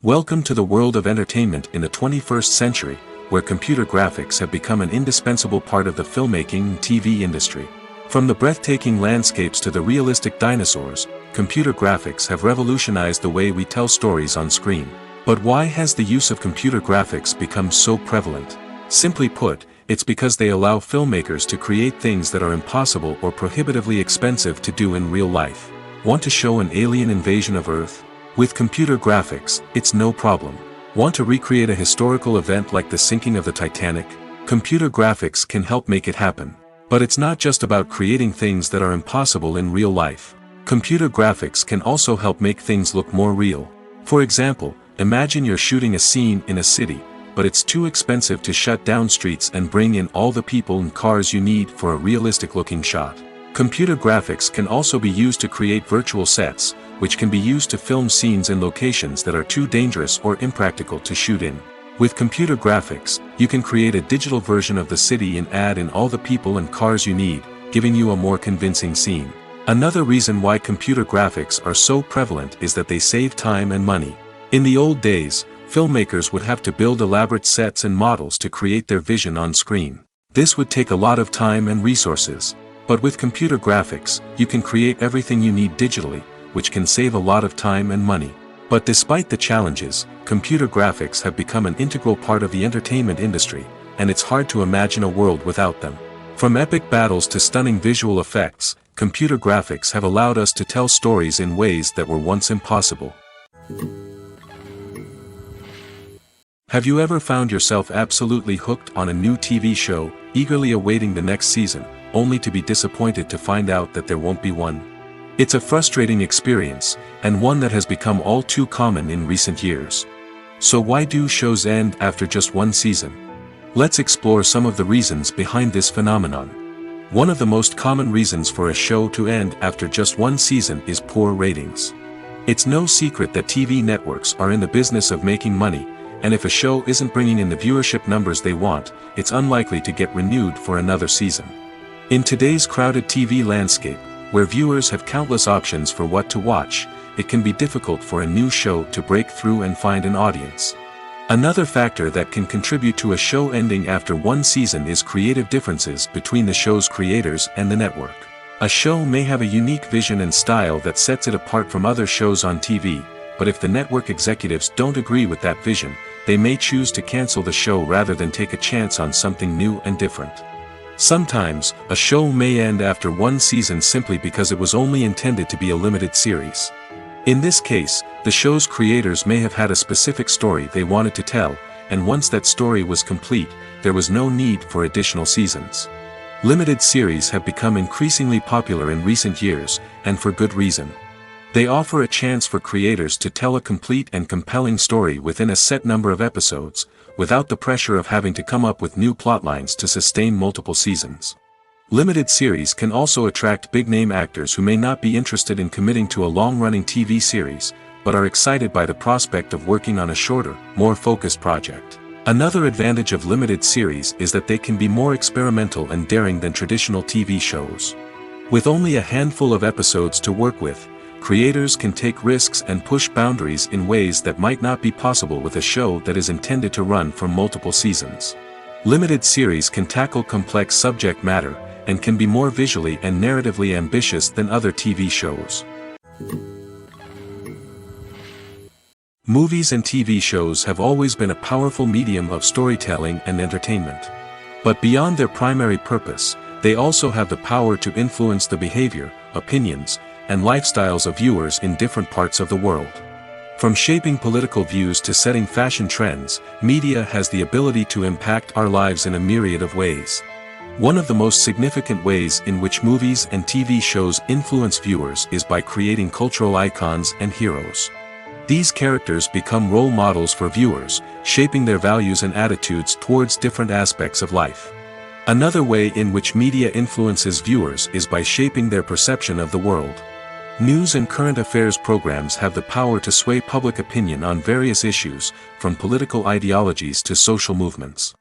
A: Welcome to the world of entertainment in the 21st century, where computer graphics have become an indispensable part of the filmmaking and TV industry. From the breathtaking landscapes to the realistic dinosaurs, computer graphics have revolutionized the way we tell stories on screen. But why has the use of computer graphics become so prevalent? Simply put, it's because they allow filmmakers to create things that are impossible or prohibitively expensive to do in real life. Want to show an alien invasion of Earth? With computer graphics, it's no problem. Want to recreate a historical event like the sinking of the Titanic? Computer graphics can help make it happen. But it's not just about creating things that are impossible in real life. Computer graphics can also help make things look more real. For example, imagine you're shooting a scene in a city, but it's too expensive to shut down streets and bring in all the people and cars you need for a realistic-looking shot. Computer graphics can also be used to create virtual sets, which can be used to film scenes in locations that are too dangerous or impractical to shoot in. With computer graphics, you can create a digital version of the city and add in all the people and cars you need, giving you a more convincing scene. Another reason why computer graphics are so prevalent is that they save time and money. In the old days, filmmakers would have to build elaborate sets and models to create their vision on screen. This would take a lot of time and resources. But with computer graphics, you can create everything you need digitally, which can save a lot of time and money. But despite the challenges, computer graphics have become an integral part of the entertainment industry, and it's hard to imagine a world without them. From epic battles to stunning visual effects, computer graphics have allowed us to tell stories in ways that were once impossible. Have you ever found yourself absolutely hooked on a new TV show, eagerly awaiting the next season, only to be disappointed to find out that there won't be one? It's a frustrating experience, and one that has become all too common in recent years. So why do shows end after just one season? Let's explore some of the reasons behind this phenomenon. One of the most common reasons for a show to end after just one season is poor ratings. It's no secret that TV networks are in the business of making money, and if a show isn't bringing in the viewership numbers they want, it's unlikely to get renewed for another season. In today's crowded TV landscape, where viewers have countless options for what to watch, it can be difficult for a new show to break through and find an audience. Another factor that can contribute to a show ending after one season is creative differences between the show's creators and the network. A show may have a unique vision and style that sets it apart from other shows on TV, but if the network executives don't agree with that vision, they may choose to cancel the show rather than take a chance on something new and different. Sometimes, a show may end after one season simply because it was only intended to be a limited series. In this case, the show's creators may have had a specific story they wanted to tell, and once that story was complete, there was no need for additional seasons. Limited series have become increasingly popular in recent years, and for good reason. They offer a chance for creators to tell a complete and compelling story within a set number of episodes, without the pressure of having to come up with new plotlines to sustain multiple seasons. Limited series can also attract big-name actors who may not be interested in committing to a long-running TV series, but are excited by the prospect of working on a shorter, more focused project. Another advantage of limited series is that they can be more experimental and daring than traditional TV shows. With only a handful of episodes to work with, creators can take risks and push boundaries in ways that might not be possible with a show that is intended to run for multiple seasons. Limited series can tackle complex subject matter, and can be more visually and narratively ambitious than other TV shows. Movies and TV shows have always been a powerful medium of storytelling and entertainment. But beyond their primary purpose, they also have the power to influence the behavior, opinions, and lifestyles of viewers in different parts of the world. From shaping political views to setting fashion trends, media has the ability to impact our lives in a myriad of ways. One of the most significant ways in which movies and TV shows influence viewers is by creating cultural icons and heroes. These characters become role models for viewers, shaping their values and attitudes towards different aspects of life. Another way in which media influences viewers is by shaping their perception of the world. News and current affairs programs have the power to sway public opinion on various issues, from political ideologies to social movements.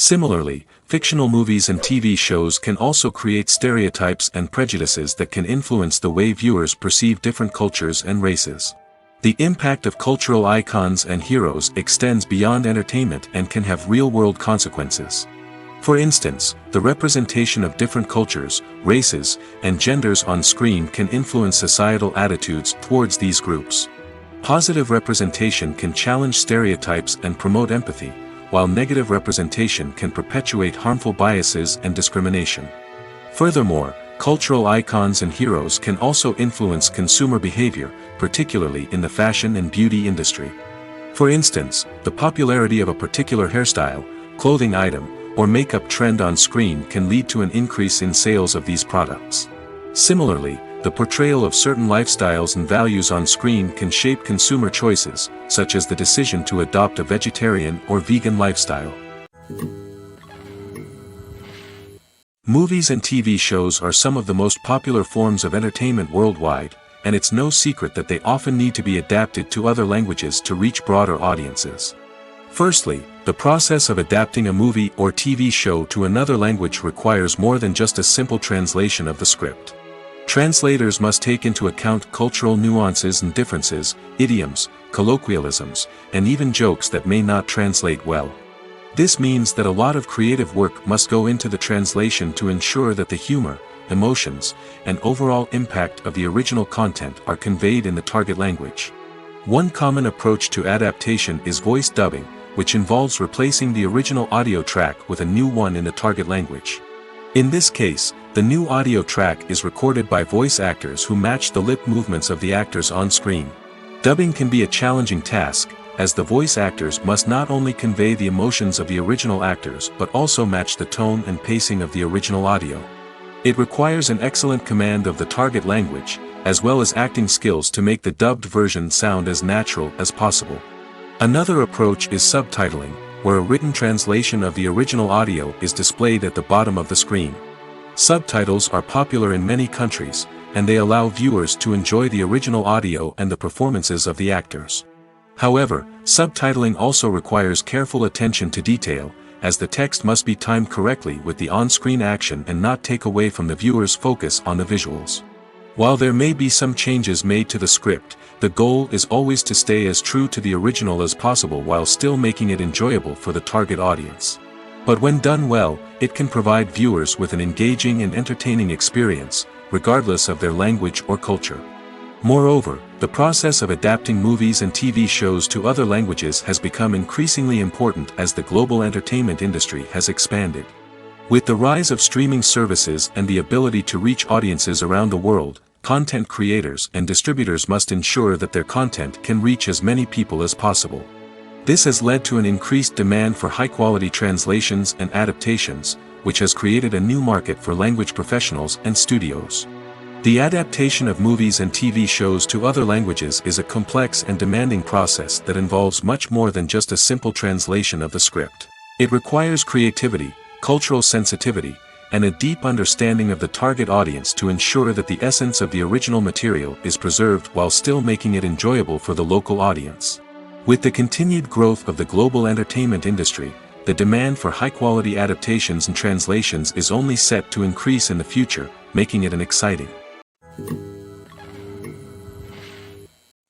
A: Similarly, fictional movies and TV shows can also create stereotypes and prejudices that can influence the way viewers perceive different cultures and races. The impact of cultural icons and heroes extends beyond entertainment and can have real-world consequences. For instance, the representation of different cultures, races, and genders on screen can influence societal attitudes towards these groups. Positive representation can challenge stereotypes and promote empathy, while negative representation can perpetuate harmful biases and discrimination. Furthermore, cultural icons and heroes can also influence consumer behavior, particularly in the fashion and beauty industry. For instance, the popularity of a particular hairstyle, clothing item, or makeup trend on screen can lead to an increase in sales of these products. Similarly, the portrayal of certain lifestyles and values on screen can shape consumer choices, such as the decision to adopt a vegetarian or vegan lifestyle. Movies and TV shows are some of the most popular forms of entertainment worldwide, and it's no secret that they often need to be adapted to other languages to reach broader audiences. Firstly, the process of adapting a movie or TV show to another language requires more than just a simple translation of the script. Translators must take into account cultural nuances and differences, idioms, colloquialisms, and even jokes that may not translate well. This means that a lot of creative work must go into the translation to ensure that the humor, emotions, and overall impact of the original content are conveyed in the target language. One common approach to adaptation is voice dubbing, which involves replacing the original audio track with a new one in the target language. In this case, the new audio track is recorded by voice actors who match the lip movements of the actors on screen. Dubbing can be a challenging task, as the voice actors must not only convey the emotions of the original actors but also match the tone and pacing of the original audio. It requires an excellent command of the target language, as well as acting skills to make the dubbed version sound as natural as possible. Another approach is subtitling, where a written translation of the original audio is displayed at the bottom of the screen. Subtitles are popular in many countries, and they allow viewers to enjoy the original audio and the performances of the actors. However, subtitling also requires careful attention to detail, as the text must be timed correctly with the on-screen action and not take away from the viewer's focus on the visuals. While there may be some changes made to the script, the goal is always to stay as true to the original as possible while still making it enjoyable for the target audience. But when done well, it can provide viewers with an engaging and entertaining experience, regardless of their language or culture. Moreover, the process of adapting movies and TV shows to other languages has become increasingly important as the global entertainment industry has expanded. With the rise of streaming services and the ability to reach audiences around the world, content creators and distributors must ensure that their content can reach as many people as possible. This has led to an increased demand for high-quality translations and adaptations, which has created a new market for language professionals and studios. The adaptation of movies and TV shows to other languages is a complex and demanding process that involves much more than just a simple translation of the script. It requires creativity, cultural sensitivity, and a deep understanding of the target audience to ensure that the essence of the original material is preserved while still making it enjoyable for the local audience. With the continued growth of the global entertainment industry, the demand for high-quality adaptations and translations is only set to increase in the future, making it an exciting.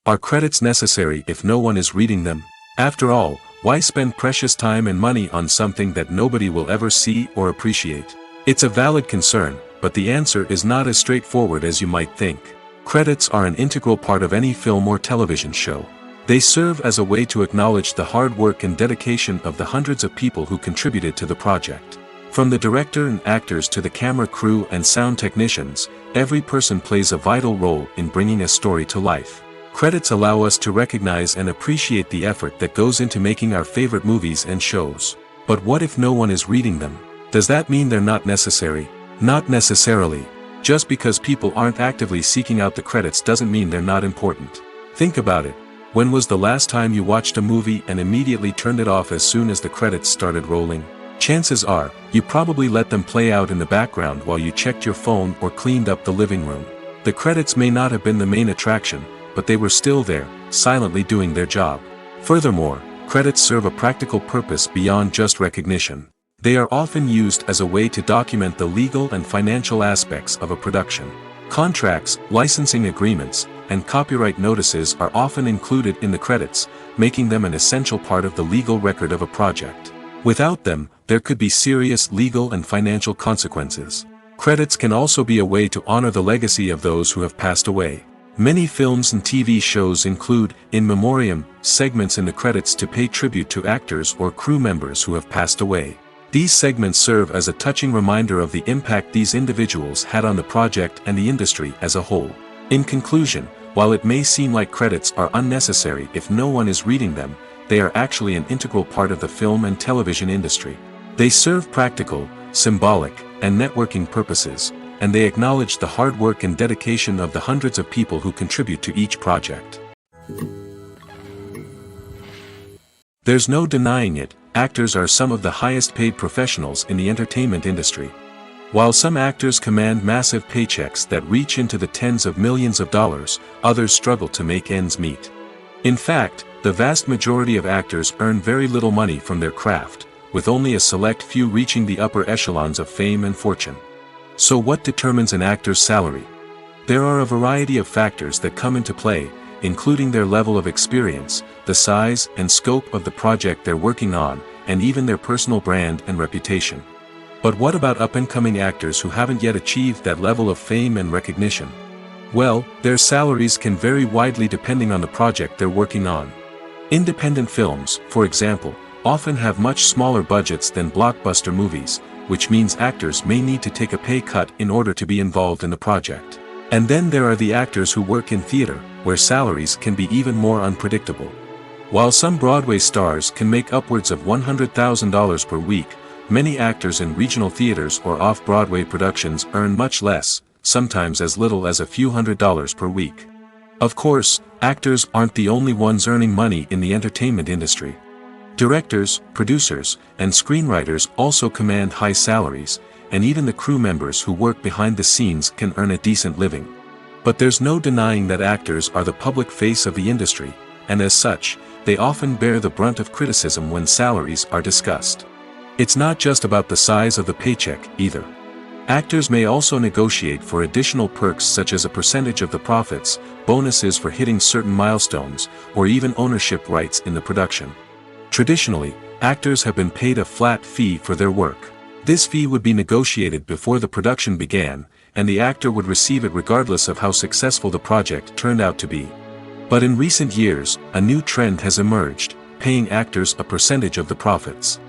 A: Are credits necessary if no one is reading them? After all, why spend precious time and money on something that nobody will ever see or appreciate? It's a valid concern, but the answer is not as straightforward as you might think. Credits are an integral part of any film or television show. They serve as a way to acknowledge the hard work and dedication of the hundreds of people who contributed to the project. From the director and actors to the camera crew and sound technicians, every person plays a vital role in bringing a story to life. Credits allow us to recognize and appreciate the effort that goes into making our favorite movies and shows. But what if no one is reading them? Does that mean they're not necessary? Not necessarily. Just because people aren't actively seeking out the credits doesn't mean they're not important. Think about it. When was the last time you watched a movie and immediately turned it off as soon as the credits started rolling? Chances are, you probably let them play out in the background while you checked your phone or cleaned up the living room. The credits may not have been the main attraction, but they were still there, silently doing their job. Furthermore, credits serve a practical purpose beyond just recognition. They are often used as a way to document the legal and financial aspects of a production. Contracts, licensing agreements, and copyright notices are often included in the credits, making them an essential part of the legal record of a project. Without them, there could be serious legal and financial consequences. Credits can also be a way to honor the legacy of those who have passed away. Many films and TV shows include, in memoriam, segments in the credits to pay tribute to actors or crew members who have passed away. These segments serve as a touching reminder of the impact these individuals had on the project and the industry as a whole. In conclusion, while it may seem like credits are unnecessary if no one is reading them, they are actually an integral part of the film and television industry. They serve practical, symbolic, and networking purposes, and they acknowledge the hard work and dedication of the hundreds of people who contribute to each project. There's no denying it, actors are some of the highest paid professionals in the entertainment industry. While some actors command massive paychecks that reach into the tens of millions of dollars, others struggle to make ends meet. In fact, the vast majority of actors earn very little money from their craft, with only a select few reaching the upper echelons of fame and fortune. So what determines an actor's salary? There are a variety of factors that come into play, including their level of experience, the size and scope of the project they're working on, and even their personal brand and reputation. But what about up-and-coming actors who haven't yet achieved that level of fame and recognition? Well, their salaries can vary widely depending on the project they're working on. Independent films, for example, often have much smaller budgets than blockbuster movies, which means actors may need to take a pay cut in order to be involved in the project. And then there are the actors who work in theater, where salaries can be even more unpredictable. While some Broadway stars can make upwards of $100,000 per week, many actors in regional theaters or off-Broadway productions earn much less, sometimes as little as a few $100s per week. Of course, actors aren't the only ones earning money in the entertainment industry. Directors, producers, and screenwriters also command high salaries, and even the crew members who work behind the scenes can earn a decent living. But there's no denying that actors are the public face of the industry, and as such, they often bear the brunt of criticism when salaries are discussed. It's not just about the size of the paycheck, either. Actors may also negotiate for additional perks such as a percentage of the profits, bonuses for hitting certain milestones, or even ownership rights in the production. Traditionally, actors have been paid a flat fee for their work. This fee would be negotiated before the production began, and the actor would receive it regardless of how successful the project turned out to be. But in recent years, a new trend has emerged, paying actors a percentage of the profits.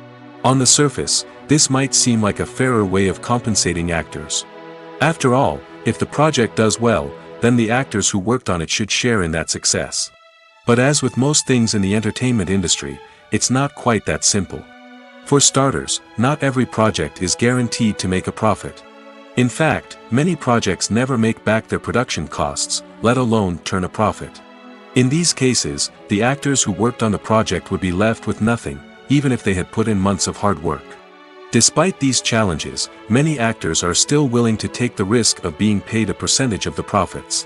A: On the surface, this might seem like a fairer way of compensating actors. After all, if the project does well, then the actors who worked on it should share in that success. But as with most things in the entertainment industry, it's not quite that simple. For starters, not every project is guaranteed to make a profit. In fact, many projects never make back their production costs, let alone turn a profit. In these cases, the actors who worked on the project would be left with nothing, even if they had put in months of hard work. Despite these challenges, many actors are still willing to take the risk of being paid a percentage of the profits.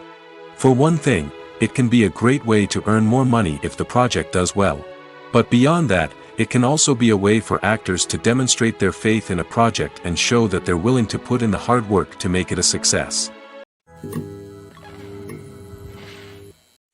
A: For one thing, it can be a great way to earn more money if the project does well. But beyond that, it can also be a way for actors to demonstrate their faith in a project and show that they're willing to put in the hard work to make it a success.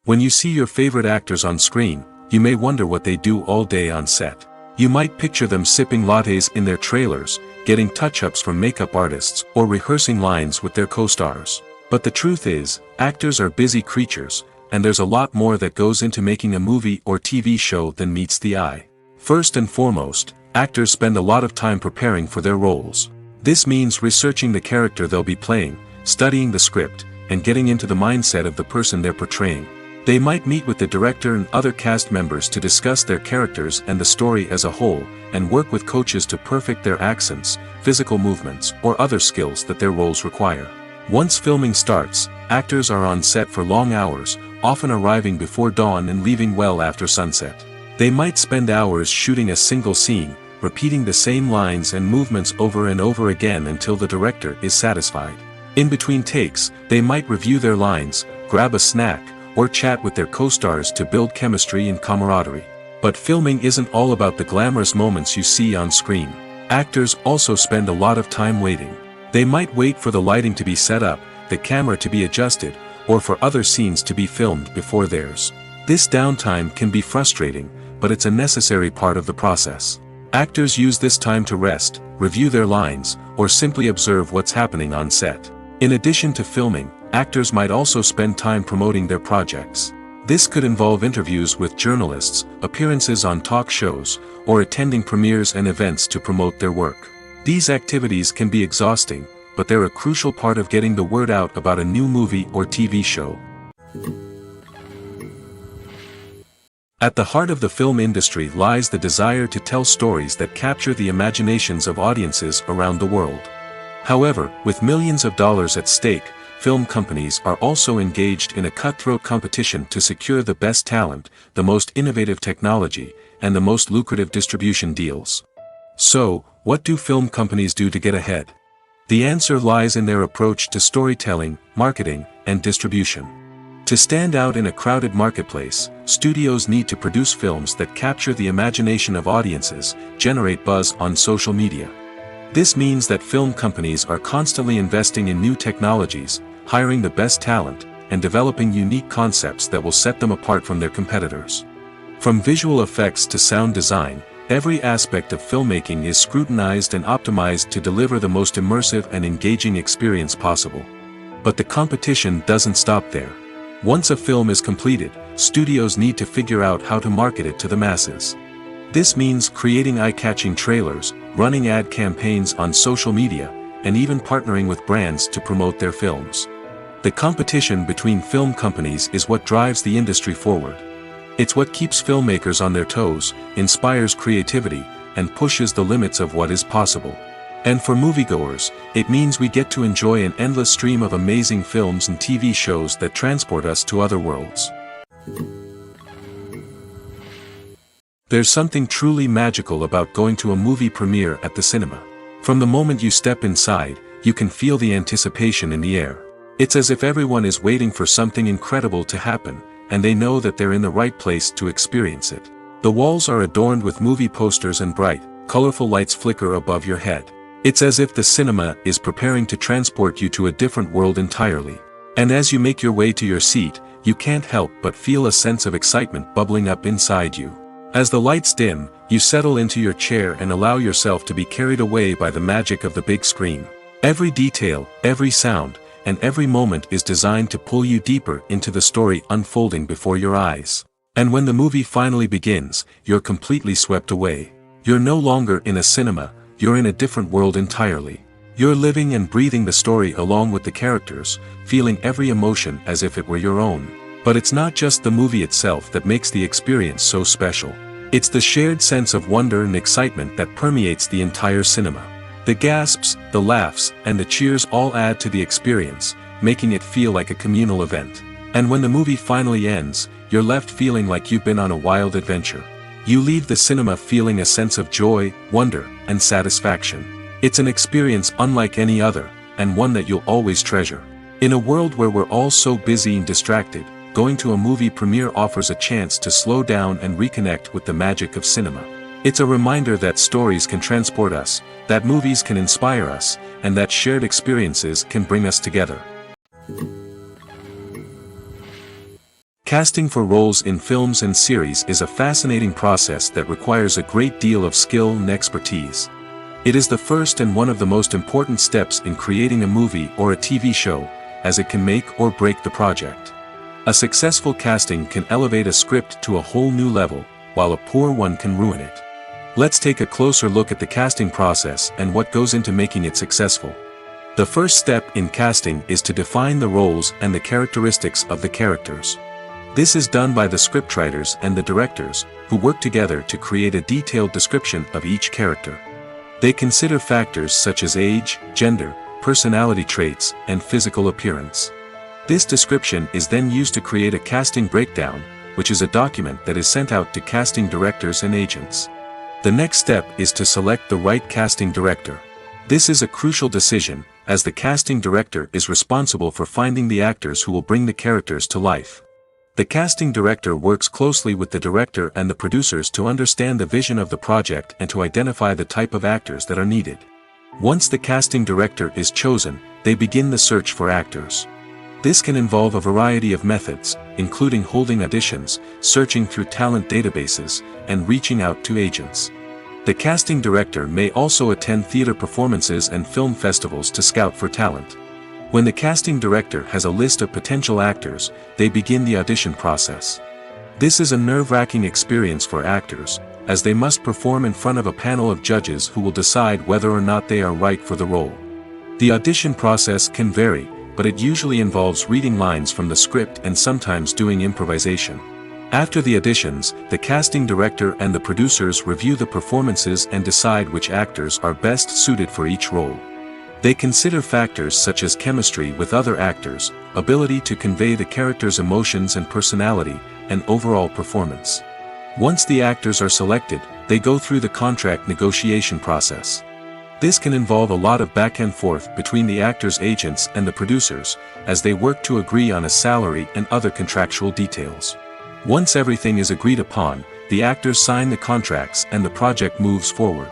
A: When you see your favorite actors on screen, you may wonder what they do all day on set. You might picture them sipping lattes in their trailers, getting touch-ups from makeup artists, or rehearsing lines with their co-stars. But the truth is, actors are busy creatures, and there's a lot more that goes into making a movie or TV show than meets the eye. First and foremost, actors spend a lot of time preparing for their roles. This means researching the character they'll be playing, studying the script, and getting into the mindset of the person they're portraying. They might meet with the director and other cast members to discuss their characters and the story as a whole, and work with coaches to perfect their accents, physical movements, or other skills that their roles require. Once filming starts, actors are on set for long hours, often arriving before dawn and leaving well after sunset. They might spend hours shooting a single scene, repeating the same lines and movements over and over again until the director is satisfied. In between takes, they might review their lines, grab a snack, or chat with their co-stars to build chemistry and camaraderie. But filming isn't all about the glamorous moments you see on screen. Actors also spend a lot of time waiting. They might wait for the lighting to be set up, the camera to be adjusted, or for other scenes to be filmed before theirs. This downtime can be frustrating, but it's a necessary part of the process. Actors use this time to rest, review their lines, or simply observe what's happening on set. In addition to filming, actors might also spend time promoting their projects. This could involve interviews with journalists, appearances on talk shows, or attending premieres and events to promote their work. These activities can be exhausting, but they're a crucial part of getting the word out about a new movie or TV show. At the heart of the film industry lies the desire to tell stories that capture the imaginations of audiences around the world. However, with millions of dollars at stake, film companies are also engaged in a cutthroat competition to secure the best talent, the most innovative technology, and the most lucrative distribution deals. So, what do film companies do to get ahead? The answer lies in their approach to storytelling, marketing, and distribution. To stand out in a crowded marketplace, studios need to produce films that capture the imagination of audiences, generate buzz on social media. This means that film companies are constantly investing in new technologies, hiring the best talent, and developing unique concepts that will set them apart from their competitors. From visual effects to sound design, every aspect of filmmaking is scrutinized and optimized to deliver the most immersive and engaging experience possible. But the competition doesn't stop there. Once a film is completed, studios need to figure out how to market it to the masses. This means creating eye-catching trailers, running ad campaigns on social media, and even partnering with brands to promote their films. The competition between film companies is what drives the industry forward. It's what keeps filmmakers on their toes, inspires creativity, and pushes the limits of what is possible. And for moviegoers, it means we get to enjoy an endless stream of amazing films and TV shows that transport us to other worlds. There's something truly magical about going to a movie premiere at the cinema. From the moment you step inside, you can feel the anticipation in the air. It's as if everyone is waiting for something incredible to happen, and they know that they're in the right place to experience it. The walls are adorned with movie posters and bright, colorful lights flicker above your head. It's as if the cinema is preparing to transport you to a different world entirely. And as you make your way to your seat, you can't help but feel a sense of excitement bubbling up inside you. As the lights dim, you settle into your chair and allow yourself to be carried away by the magic of the big screen. Every detail, every sound, and every moment is designed to pull you deeper into the story unfolding before your eyes. And when the movie finally begins, you're completely swept away. You're no longer in a cinema, you're in a different world entirely. You're living and breathing the story along with the characters, feeling every emotion as if it were your own. But it's not just the movie itself that makes the experience so special. It's the shared sense of wonder and excitement that permeates the entire cinema. The gasps, the laughs, and the cheers all add to the experience, making it feel like a communal event. And when the movie finally ends, you're left feeling like you've been on a wild adventure. You leave the cinema feeling a sense of joy, wonder, and satisfaction. It's an experience unlike any other, and one that you'll always treasure. In a world where we're all so busy and distracted, going to a movie premiere offers a chance to slow down and reconnect with the magic of cinema. It's a reminder that stories can transport us, that movies can inspire us, and that shared experiences can bring us together. Casting for roles in films and series is a fascinating process that requires a great deal of skill and expertise. It is the first and one of the most important steps in creating a movie or a TV show, as it can make or break the project. A successful casting can elevate a script to a whole new level, while a poor one can ruin it. Let's take a closer look at the casting process and what goes into making it successful. The first step in casting is to define the roles and the characteristics of the characters. This is done by the scriptwriters and the directors, who work together to create a detailed description of each character. They consider factors such as age, gender, personality traits, and physical appearance. This description is then used to create a casting breakdown, which is a document that is sent out to casting directors and agents. The next step is to select the right casting director. This is a crucial decision, as the casting director is responsible for finding the actors who will bring the characters to life. The casting director works closely with the director and the producers to understand the vision of the project and to identify the type of actors that are needed. Once the casting director is chosen, they begin the search for actors. This can involve a variety of methods, including holding auditions, searching through talent databases, and reaching out to agents. The casting director may also attend theater performances and film festivals to scout for talent. When the casting director has a list of potential actors, they begin the audition process. This is a nerve-wracking experience for actors, as they must perform in front of a panel of judges who will decide whether or not they are right for the role. The audition process can vary, but it usually involves reading lines from the script and sometimes doing improvisation. After the auditions, the casting director and the producers review the performances and decide which actors are best suited for each role. They consider factors such as chemistry with other actors, ability to convey the character's emotions and personality, and overall performance. Once the actors are selected, they go through the contract negotiation process. This can involve a lot of back and forth between the actors' agents and the producers, as they work to agree on a salary and other contractual details. Once everything is agreed upon, the actors sign the contracts and the project moves forward.